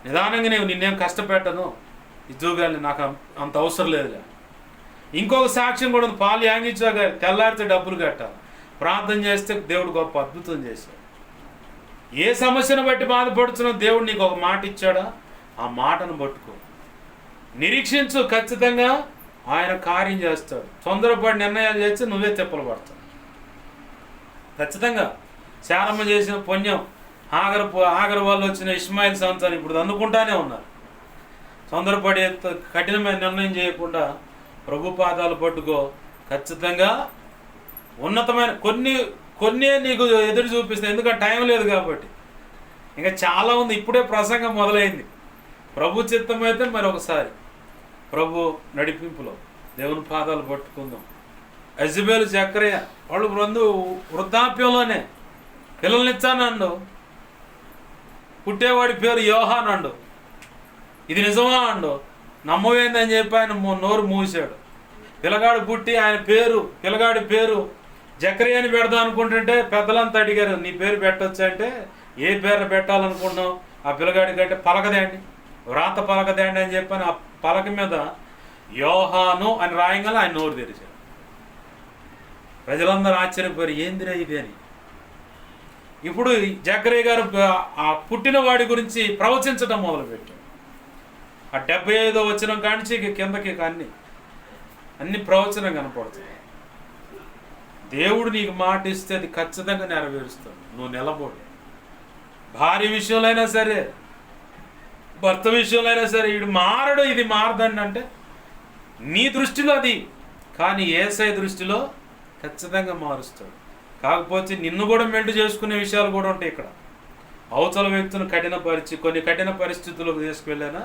S1: నిదానంగా నిన్నేం కష్టపెట్టను, ఇద్దుగాని నాకు అంత అవసరం లేదులే. ఇంకొక సాక్ష్యం కూడా ఉంది. పాలు యాంగించాక తెల్లారితే డబ్బులు కట్టాలి. ప్రార్థన చేస్తే దేవుడు గొప్ప అద్భుతం చేశాడు. ఏ సమస్యను బట్టి బాధపడుతున్నావు, దేవుడు నీకు ఒక మాట ఇచ్చాడా, ఆ మాటను పట్టుకో, నిరీక్షించు, ఖచ్చితంగా ఆయన కార్యం చేస్తాడు. తొందరపడి నిర్ణయాలు చేస్తే నువ్వే తిప్పలు పడతావు. ఖచ్చితంగా శారమ్మ చేసిన పుణ్యం, ఆగరు వాళ్ళు వచ్చిన ఇస్మాయిల్ సంతానం ఇప్పుడు అనుకుంటానే ఉన్నారు. తొందరపడి కఠినమైన నిర్ణయం చేయకుండా ప్రభు పాదాలు పట్టుకో. ఖచ్చితంగా ఉన్నతమైన కొన్ని నీకు ఎదురు చూపిస్తాయి. ఎందుకంటే టైం లేదు కాబట్టి. ఇంకా చాలా ఉంది. ఇప్పుడే ప్రసంగం మొదలైంది. ప్రభు చిత్తం అయితే మరి ఒకసారి ప్రభు నడిపింపులో దేవుని పాదాలు పట్టుకుందాం. యెజబెలు జకర్యా వాళ్ళు వృద్ధాప్యంలోనే పిల్లల్నిచ్చానండు. పుట్టేవాడి పేరు యోహాన్ అండు. ఇది నిజమా అండు. నమ్మవేందని చెప్పి ఆయన నోరు మూసాడు. పిల్లగాడు పుట్టి పిల్లగాడి పేరు జకర్యా అని పెడదాం అనుకుంటుంటే పెద్దలంతా అడిగారు, నీ పేరు పెట్టొచ్చు అంటే ఏ పేరు పెట్టాలనుకుంటున్నావు, ఆ పిల్లగాడి కంటే పలకదేండి, వ్రాత పలకదేండి అని చెప్పని ఆ పలక మీద యోహాను అని రాయంగానే ఆయన నోరు తెరిచాడు. ప్రజలందరూ ఆశ్చర్యపోయారు, ఏందిరా ఇది అని. ఇప్పుడు జకర్యా గారు ఆ పుట్టినవాడి గురించి ప్రవచించడం మొదలుపెట్టాడు. ఆ 75వ వచనం కానించి కిందకి అన్ని ప్రవచనం కనపడుతుంది. దేవుడు నీకు మాట ఇస్తే అది ఖచ్చితంగా నెరవేరుస్తాడు. నువ్వు నిలబడు. భార్య విషయంలో అయినా సరే, భర్త విషయంలో అయినా సరే, వీడు మారడు, ఇది మారదండి అంటే నీ దృష్టిలో అది, కానీ యేసయ్య దృష్టిలో ఖచ్చితంగా మారుస్తాడు. కాకపోతే నిన్ను కూడా మెంటు చేసుకునే విషయాలు కూడా ఉంటాయి. ఇక్కడ అవతల వ్యక్తులను కొన్ని కఠిన పరిస్థితులకు తీసుకువెళ్ళానా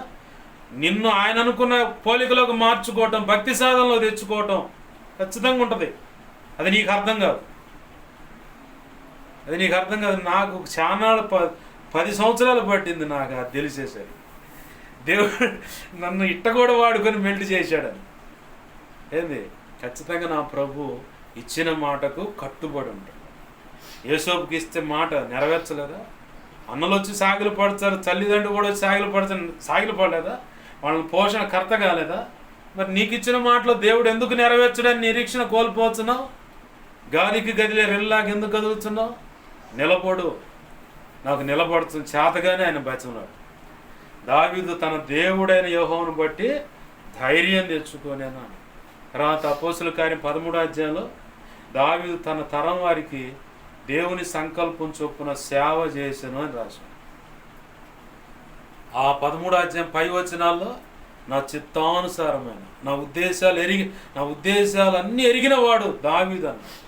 S1: నిన్ను ఆయన అనుకున్న పోలికలోకి మార్చుకోవటం, భక్తి సాధనలో తెచ్చుకోవటం ఖచ్చితంగా ఉంటుంది. అది నీకు అర్థం కాదు. నాకు చాలా 10 సంవత్సరాలు పట్టింది నాకు అది తెలిసేసరి. దేవుడు నన్ను ఇట్ట కూడా వాడుకొని మెల్ట్ చేశాడని. ఏంది, ఖచ్చితంగా నా ప్రభు ఇచ్చిన మాటకు కట్టుబడి ఉంటాడు. యేసోపుకి ఇస్తే మాట నెరవేర్చలేదా? అన్నలు వచ్చి సాగిలు పడతారు, తల్లిదండ్రులు కూడా వచ్చి సాగిలు పడలేదా? వాళ్ళని పోషణ కర్త కాలేదా? మరి నీకు ఇచ్చిన మాటలో దేవుడు ఎందుకు నెరవేర్చడానికి నిరీక్షణ కోల్పోతున్నావు? గాలికి గదిలే రెల్లాగా ఎందుకు కదులుతున్నావు? నిలబడు, నాకు నిలబడుతుంది చేతగానే ఆయన బతిన్నాడు. దావీదు తన దేవుడైన యెహోవాను బట్టి ధైర్యం తెచ్చుకోనేనా. తర్వాత అపోస్తుల కార్యం 13వ అధ్యాయంలో దావీదు తన తరం వారికి దేవుని సంకల్పం చొప్పున సేవ చేశాను అని రాశాను. ఆ 13వ అధ్యాయం పై వచనాల్లో నా చిత్తానుసారమైన నా ఉద్దేశాలు అన్నీ ఎరిగిన వాడు దావీదు అన్నాడు.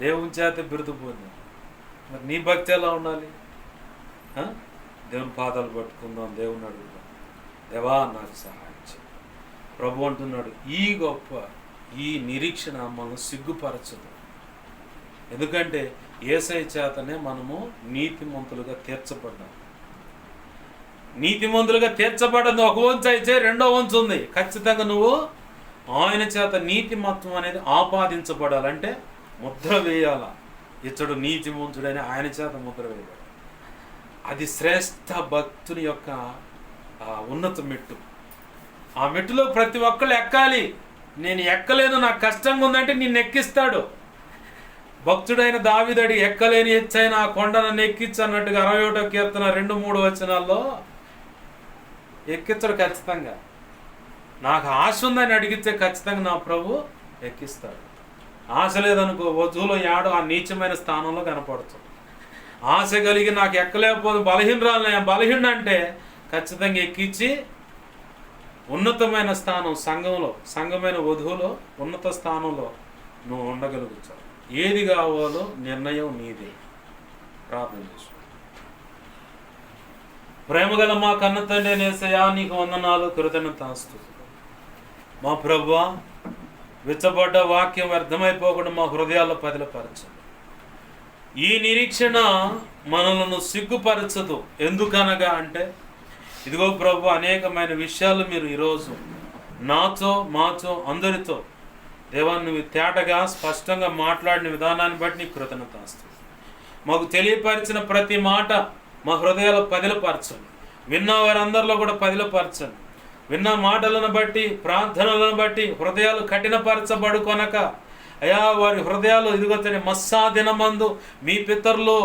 S1: దేవుని చేత బిరుదు పొందాడు. మరి నీ భక్తి ఎలా ఉండాలి? దేవుని పాదాలు పట్టుకుందాం, దేవుని అడుగుదాం, దేవా నాకు సహాయం చేయి. ప్రభు అంటున్నాడు, ఈ నిరీక్షణ మనం సిగ్గుపరచదు. ఎందుకంటే యేసయ్య చేతనే మనము నీతిమంతులుగా తీర్చబడ్డాం. నీతిమంతులుగా తీర్చబడ్డది ఒక వంతు అయితే రెండో వంతు ఉంది. ఖచ్చితంగా నువ్వు ఆయన చేత నీతిమత్వం అనేది ఆపాదించబడాలంటే ముద్ర వేయాల. ఇతడు నీతిమంతుడని ఆయన చేత ముద్ర వేయాలి. అది శ్రేష్ఠ భక్తుని యొక్క ఉన్నత మెట్టు. ఆ మెట్టులో ప్రతి ఒక్కళ్ళు ఎక్కాలి. నేను ఎక్కలేను, నాకు కష్టంగా ఉందంటే నిన్ను ఎక్కిస్తాడు. భక్తుడైన దావీదు ఎక్కలేని ఎచ్చైన ఆ కొండను ఎక్కించు అన్నట్టుగా 61వ కీర్తన 2-3 వచనాల్లో ఎక్కించడు. ఖచ్చితంగా నాకు ఆశ ఉందని అడిగితే ఖచ్చితంగా నా ప్రభు ఎక్కిస్తాడు. ఆశ లేదనుకో, వధువులో యాడో ఆ నీచమైన స్థానంలో కనపడుతుంది. ఆశ కలిగి నాకు ఎక్కలేకపోతే బలహీనుడు అంటే ఖచ్చితంగా ఎక్కించి ఉన్నతమైన స్థానం సంఘమైన వధువులో ఉన్నత స్థానంలో నువ్వు ఉండగలుగుతావు. ఏది కావాలో నిర్ణయం నీదే. ప్రార్థన చేసు. ప్రేమగల మా కన్న తండ్రి యేసయ్యా, నీకు వందనాలు, కృతజ్ఞతాస్తుతులు. మా ప్రభువా, విచ్చబడ్డ వాక్యం వ్యర్థమైపోకుండా మా హృదయాల్లో పదిలపరచు. ఈ నిరీక్షణ మనలను సిగ్గుపరచదు. ఎందుకనగా అంటే ఇదిగో ప్రభు, అనేకమైన విషయాలు మీరు ఈరోజు నాతో మాతో అందరితో దేవా నువ్వు తేటగా స్పష్టంగా మాట్లాడిన విధానాన్ని బట్టి నీకు కృతజ్ఞతాస్తుతులు. మాకు తెలియపరిచిన ప్రతి మాట మా హృదయాలు పదిలపరచండి. విన్న వారందరిలో కూడా పదిలపరచండి. విన్న మాటలను బట్టి, ప్రార్థనలను బట్టి హృదయాలు కఠినపరచబడుకొనక అయా వారి హృదయాలు ఇదిగో మస్సా దినమందు మీ పితరులు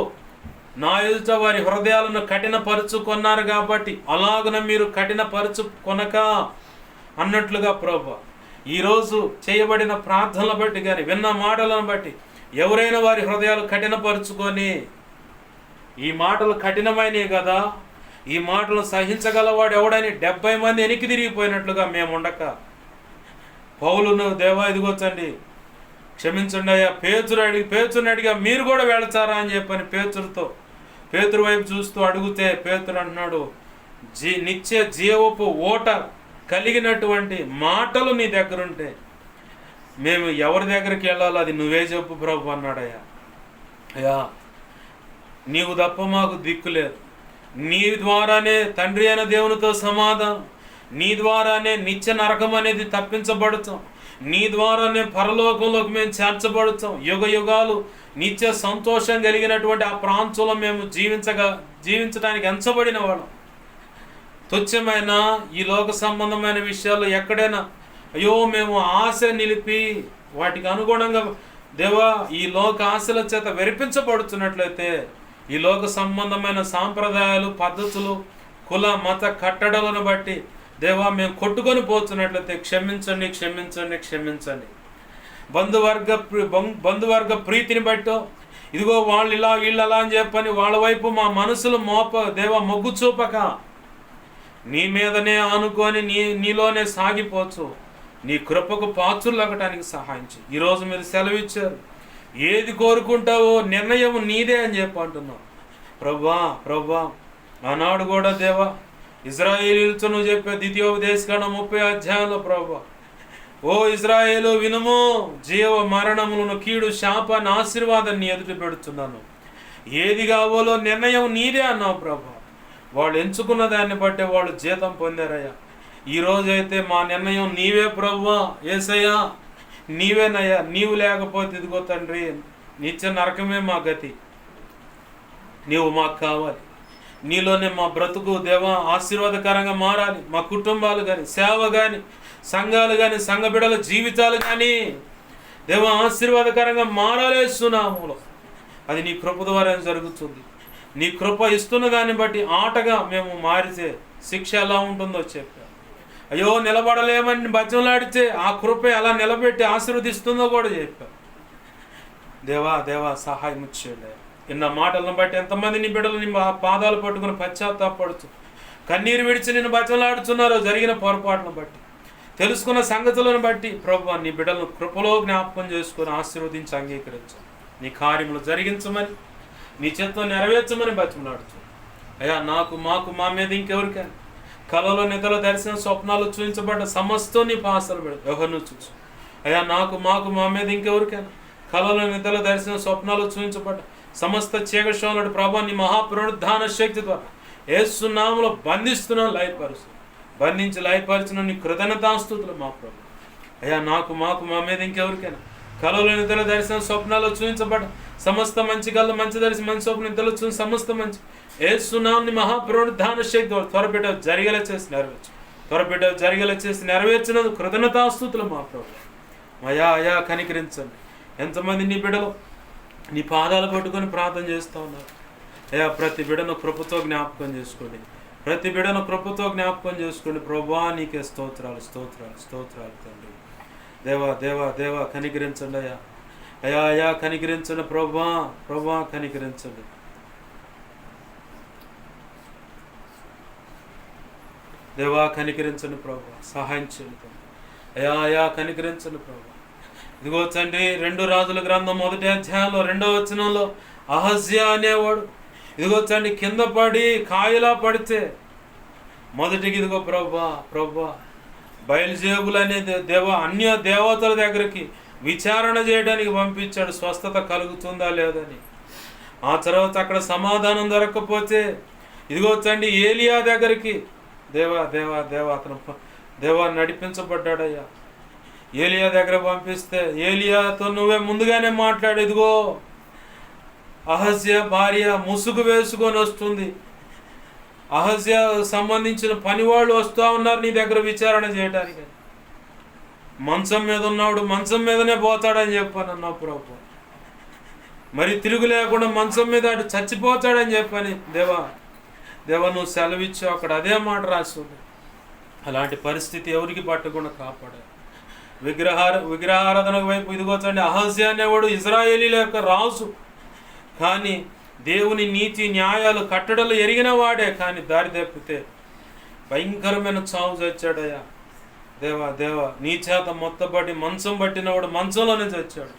S1: నా ఎదుట వారి హృదయాలను కఠినపరుచుకున్నారు కాబట్టి అలాగున మీరు కఠినపరుచుకొనక అన్నట్లుగా ప్రభు ఈరోజు చేయబడిన ప్రార్థనలు బట్టి కానీ విన్న మాటలను బట్టి ఎవరైనా వారి హృదయాలు కఠినపరుచుకొని ఈ మాటలు కఠినమైనవి కదా, ఈ మాటలు సహించగలవాడు ఎవడని 70 మంది వెనక్కి తిరిగిపోయినట్లుగా మేము ఉండక పౌలును దేవా ఇదిగొచ్చండి క్షమించండి అయ్యా, పేతురుని అడిగా మీరు కూడా వెళతారా అని చెప్పని పేతురు వైపు చూస్తూ అడిగితే పేతురు అంటున్నాడు, నిత్య జీవపు ఓట కలిగినటువంటి మాటలు నీ దగ్గర ఉంటే మేము ఎవరి దగ్గరికి వెళ్ళాలో అది నువ్వే చెప్పు ప్రభు అన్నాడయ్యా. అయ్యా నీవు తప్ప మాకు దిక్కు లేదు. నీ ద్వారానే తండ్రి అయిన దేవునితో సమాధానం, నీ ద్వారానే నిత్య నరకం అనేది తప్పించబడుతాం, నీ ద్వారానే పరలోకంలోకి మేము చేర్చబడుతాం. యుగ యుగాలు నిత్య సంతోషం కలిగినటువంటి ఆ ప్రాంతంలో మేము జీవించడానికి ఎంచబడిన వాళ్ళం. తుచ్చమైన ఈ లోక సంబంధమైన విషయాలు ఎక్కడైనా అయ్యో మేము ఆశ నిలిపి వాటికి అనుగుణంగా దేవా ఈ లోక ఆశల చేత వెరిపించబడుతున్నట్లయితే ఈ లోక సంబంధమైన సాంప్రదాయాలు, పద్ధతులు, కుల మత కట్టడలను బట్టి దేవా మేము కొట్టుకొని పోతున్నట్లయితే క్షమించండి. బంధువర్గ ప్రీతిని బట్టో ఇదిగో వాళ్ళు ఇలా వీళ్ళు అలా అని చెప్పని వాళ్ళ వైపు మా మనసులు దేవా మొగ్గు చూపక నీ మీదనే ఆనుకొని నీలోనే సాగిపోవచ్చు. నీ కృపకు పాత్రులగటానికి సహాయం చేయి. ఈరోజు మీరు సెలవిచ్చారు, ఏది కోరుకుంటావో నిర్ణయం నీదే అని చెప్పి అంటున్నావు. ప్రభా ఆనాడు కూడా దేవా ఇజ్రాయేలీలతో నువ్వు చెప్పే ద్వితీయోపదేశకాండం 30వ అధ్యాయంలో ప్రభా, ఓ ఇజ్రాయేలు వినుము, జీవ మరణములను కీడు శాపాన్ని ఆశీర్వాదాన్ని ఎదుటి పెడుతున్నాను, ఏది కావాలో నిర్ణయం నీదే అన్నావు ప్రభా. వాళ్ళు ఎంచుకున్న దాన్ని బట్టే వాళ్ళు జీతం పొందారయ్యా. ఈరోజైతే మా నిర్ణయం నీవే ప్రభువా, యేసయ్యా నీవేనయ్యా. నీవు లేకపోతే ఇదిగో తండ్రి నిత్య నరకమే మా గతి. నీవు మాకు కావాలి. నీలోనే మా బ్రతుకు దేవా ఆశీర్వాదకరంగా మారాలి. మా కుటుంబాలు కానీ, సేవ కానీ, సంఘాలు కానీ, సంఘ బిడ్డల జీవితాలు కానీ దేవా ఆశీర్వాదకరంగా మారాలేస్తున్నాములో. అది నీ కృప ద్వారా జరుగుతుంది. నీ కృప ఇస్తున్న దాన్ని బట్టి ఆటగా మేము మారితే శిక్ష ఎలా ఉంటుందో చెప్పా. అయ్యో నిలబడలేమని బతిమలాడితే ఆ కృప ఎలా నిలబెట్టి ఆశీర్వదిస్తుందో కూడా చెప్పా. దేవా దేవా సహాయం చేయండి. ఇన్న మాటలను బట్టి ఎంతమంది నీ బిడ్డలు నీ పాదాలు పట్టుకుని పశ్చాత్తాపడుతూ కన్నీరు విడిచి నిన్ను బతిమలాడుతున్నారో జరిగిన పొరపాటును బట్టి, తెలుసుకున్న సంగతులను బట్టి ప్రభువా నీ బిడ్డలను కృపలో జ్ఞాపకం చేసుకొని ఆశీర్వదించి అంగీకరించు. నీ కార్యములు జరిగించమని, నీ చిత్తం నెరవేర్చమని బతిమలాడుచు. అయ్యా నాకు మాకు మా మీద ఇంకెవరికైనా కలలో నిద్రలో దర్శన స్వప్నాలు చూపించబడ్డ సమస్తం నీ పాసలు పెడు ఎవరిను చూచు. అయ్యా నాకు మాకు మా మీద ఇంకెవరికైనా కలలో నిద్రలో దర్శన స్వప్నాలు చూపించబడ్డ సమస్త చీకటిశోనుడు ప్రభా నీ మహాపునరుద్ధాన శక్తి ద్వారా యేసు నామములో బంధిస్తున్నాను, లయపరుచు. బంధించి లయపరిచిన నీ కృతజ్ఞతాస్తుతులు మా ప్రభు. అయ్యా నాకు మాకు మా మీద ఇంకెవరికైనా కలలో నిద్రలో దర్శన స్వప్నాలు చూపించబడ్డ సమస్త మంచి కళ్ళు మంచి దర్శనం మంచి స్వప్న నిద్రలో చూసి సమస్త మంచి యేసు నామముని మహాపునరుద్ధాన శక్తి ద్వారా త్వరపెట్ట జరిగేలా చేసి నెరవేర్చు. త్వరపెట్ట జరిగేలా చేసి నెరవేర్చినందుకు కృతజ్ఞతాస్తుతులు మా ప్రభు. అయా కనికరించండి. ఎంతమంది నీ బిడ్డలు నీ పాదాలు పట్టుకొని ప్రార్థన చేస్తూ ఉన్నారు. అయ్యా ప్రతి బిడ్డను కృపతో జ్ఞాపకం చేసుకోండి. ప్రతి బిడ్డను కృపతో జ్ఞాపకం చేసుకోండి. ప్రభువా నీకే స్తోత్రాలు స్తోత్రాలు స్తోత్రాలు తండ్రి. దేవా దేవా దేవా కనికరించండి. అయా కనికరించండి. ప్రభువా కనికరించండి. దేవా కనికరించండి ప్రభువా, సహాయం చేయండి. అయా కనికరించండి ప్రభువా. ఇదిగో తండ్రి 2 రాజుల గ్రంథం 1వ అధ్యాయంలో 2వ వచనంలో అహజ్యా అనేవాడు ఇదిగో తండ్రి కింద పడి కాయలా పడితే మొదటికి ఇదిగో ప్రభువా బయలుజేబులు అనే అన్య దేవతల దగ్గరికి విచారణ చేయడానికి పంపించాడు, స్వస్థత కలుగుతుందా లేదని. ఆ తర్వాత అక్కడ సమాధానం దొరకకపోతే ఇదిగో తండ్రి ఏలియా దగ్గరికి దేవా నడిపించబడ్డాడయ్యా. ఏలియా దగ్గర పంపిస్తే ఏలియాతో నువ్వే ముందుగానే మాట్లాడు, ఇదిగో అహజ్యా భార్య ముసుగు వేసుకొని వస్తుంది, అహజ్యా సంబంధించిన పనివాళ్ళు వస్తూ ఉన్నారు నీ దగ్గర విచారణ చేయడానికి. మంచం మీద ఉన్నవాడు మంచం మీదనే పోతాడని చెప్పాను అన్నా ప్రభు. మరి తిరుగు లేకుండా మంచం మీద అటు చచ్చిపోతాడని చెప్పని దేవా నువ్వు సెలవిచ్చావు. అక్కడ అదే మాట రాస్తుంది. అలాంటి పరిస్థితి ఎవరికి పట్టకుండా కాపాడారు. విగ్రహారాధన వైపు ఇదిగోచండి అహజ్యా అనేవాడు ఇజ్రాయేలీల యొక్క రాజు, కానీ దేవుని నీతి న్యాయాలు కట్టడలు ఎరిగిన వాడే, కానీ దారి తప్పితే భయంకరమైన చావు చచ్చాడయ్యా. దేవా నీ చేత మొత్తబడి మంచం పట్టినవాడు మంచంలోనే చచ్చాడు.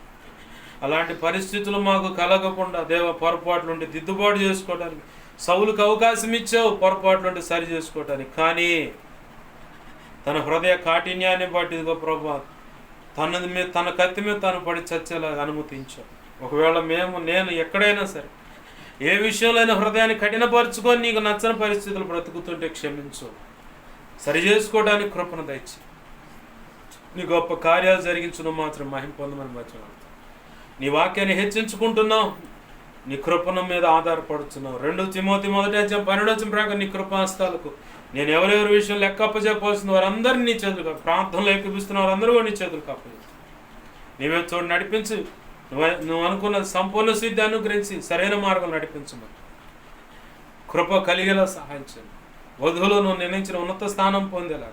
S1: అలాంటి పరిస్థితులు మాకు కలగకుండా పొరపాట్లు ఉంటే దిద్దుబాటు చేసుకోవడానికి సౌలుకు అవకాశం ఇచ్చావు, పొరపాట్లు ఉంటే సరి చేసుకోవడానికి. కానీ తన హృదయ కాఠిన్యాన్ని బట్టి ఇదిగో ప్రభా తన కత్తి మీద తను పడి చచ్చేలా అనుమతించావు. ఒకవేళ నేను ఎక్కడైనా సరే ఏ విషయంలో హృదయాన్ని కఠినపరుచుకొని నీకు నచ్చని పరిస్థితులు బ్రతుకుతుంటే క్షమించు, సరి చేసుకోవడానికి కృపను దయచి నీ గొప్ప కార్యాలు జరిగించడం మాత్రం మహిమ పొందమని బతిమాలుతాం. నీ వాక్యాన్ని హెచ్చించుకుంటున్నావు, నీ కృపణ మీద ఆధారపడుతున్నావు. 2 తిమోతి 1:12 ప్రకారం నీ కృపాస్తాలకు నేను ఎవరెవరి విషయం లెక్క అప్పచెప్పాల్సిన వారందరినీ నీ చేతులు ప్రాంతంలో ఎక్కిపిస్తున్న వారందరూ కూడా నీ చేతులు అప్పచెప్పు. నీవే చోటు నడిపించి నువ్వు అనుకున్న సంపూర్ణ సిద్ధి అనుగ్రహించి సరైన మార్గం నడిపించమని కృప కలిగేలా సహాయం చేయండి. వధువులో నువ్వు నిర్ణయించిన ఉన్నత స్థానం పొందేలా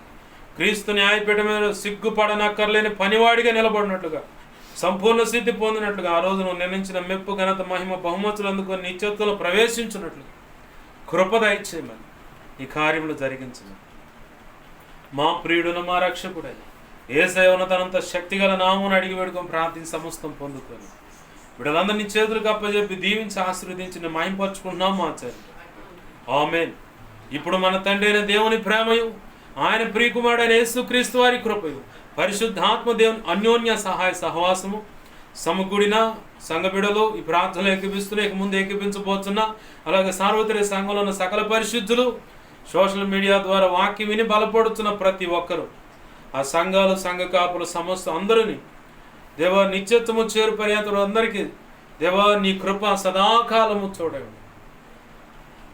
S1: క్రీస్తు న్యాయపీఠ మీద సిగ్గుపడనక్కర్లేని పనివాడిగా నిలబడినట్లుగా సంపూర్ణ సిద్ధి పొందినట్లుగా ఆ రోజు నువ్వు నిర్ణయించిన మెప్పు ఘనత మహిమ బహుమతులు అందుకొని నీ చేతుల్లో ప్రవేశించినట్లుగా కృప దయచేయమని ఈ కార్యములు జరిగించమని మా ప్రియుడును మా రక్షకుడై యేసయ్య ఉన్నతనంత శక్తిగల నామమును అడిగి వేడుకొని ప్రార్థించి సమస్తం పొందుకొని వీళ్ళందరినీ చేతులకు అప్పచెప్పి దీవించి ఆశీర్వదించి మహింపరుచుకుంటున్నాం మా తండ్రి. ఆమేన్. ఇప్పుడు మన తండ్రి అయిన దేవుని ప్రేమయు ఆయన ప్రియకుమారుడైన యేసుక్రీస్తు వారి కృపయు పరిశుద్ధాత్మ దేవుని అన్యోన్య సహాయ సహవాసము సమకూడిన సంఘబిడలు ఈ ప్రార్థనలు ఎక్కిపిస్తున్నా, ఇక ముందు ఎక్కిపించబోతున్నా, అలాగే సార్వత్రిక సంఘంలో ఉన్న సకల పరిశుద్ధులు సోషల్ మీడియా ద్వారా వాక్యం విని బలపడుతున్న ప్రతి ఒక్కరూ ఆ సంఘాలు సంఘ కాపులు సమస్త అందరినీ దేవా నిత్యత్వము చేరు పర్యంతరం అందరికీ దేవా నీ కృప సదాకాలము చూడండి.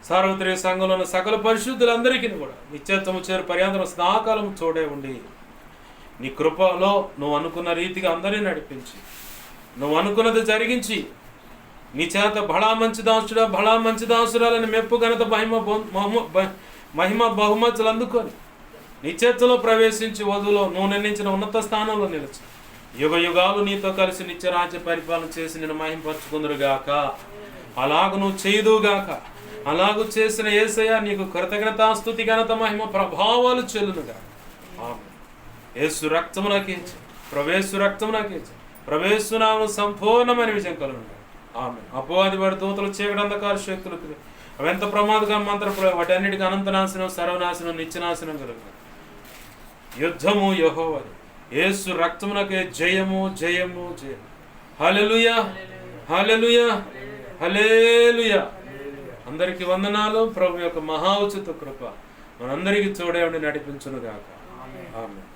S1: సార్వత్రిక సంఘంలో ఉన్న సకల పరిశుద్ధులందరికీ కూడా నిత్యత్వము చేరు పర్యంతరం సదాకాలము చూడే ఉండి నీ కృపలో నువ్వు అనుకున్న రీతిగా అందరినీ నడిపించి నువ్వు అనుకున్నది జరిగించి నీ చేత బడా మంచి దాసుడా బడా మంచి దాసురాలని మెప్పు ఘనత మహిమ బహుమతులు అందుకొని నీ చేతిలో ప్రవేశించి వధువులో నువ్వు నిర్ణయించిన ఉన్నత స్థానంలో నిలిచి యుగ యుగాలు నీతో కలిసి నిత్యరాజ్య పరిపాలన చేసి నేను మహింపరచుకుందురుగాక. అలాగు నువ్వు చేయుదువుగాక. అలాగూ చేసిన యేసయ్య నీకు కృతజ్ఞతాస్తుతి ఘనత మహిమ ప్రభావాలు చెల్లునుగా. ఆమేన్. యేసు రక్తమునకే ప్రవేశు రక్తమునకే ప్రవేశునామం సంపూర్ణమైన విజయం కలుగును. ఆమేన్. అపవాది వాడి దూతలు చీకటి అంధకార శక్తులు అవెంత ప్రమాదకర మంత్ర వాటన్నిటికీ అనంతనాశనం సర్వనాశనం నిత్యనాశనం కలుగును. యుద్ధము యెహోవాది. యేసు రక్తమునకే జయము జయము జయము. హల్లెలూయా హల్లెలూయా హల్లెలూయా. అందరికీ వందనాలు. ప్రభు యొక్క మహా ఉచిత కృప మనందరికీ తోడే ఉండి నడిపించును గాక. ఆమేన్.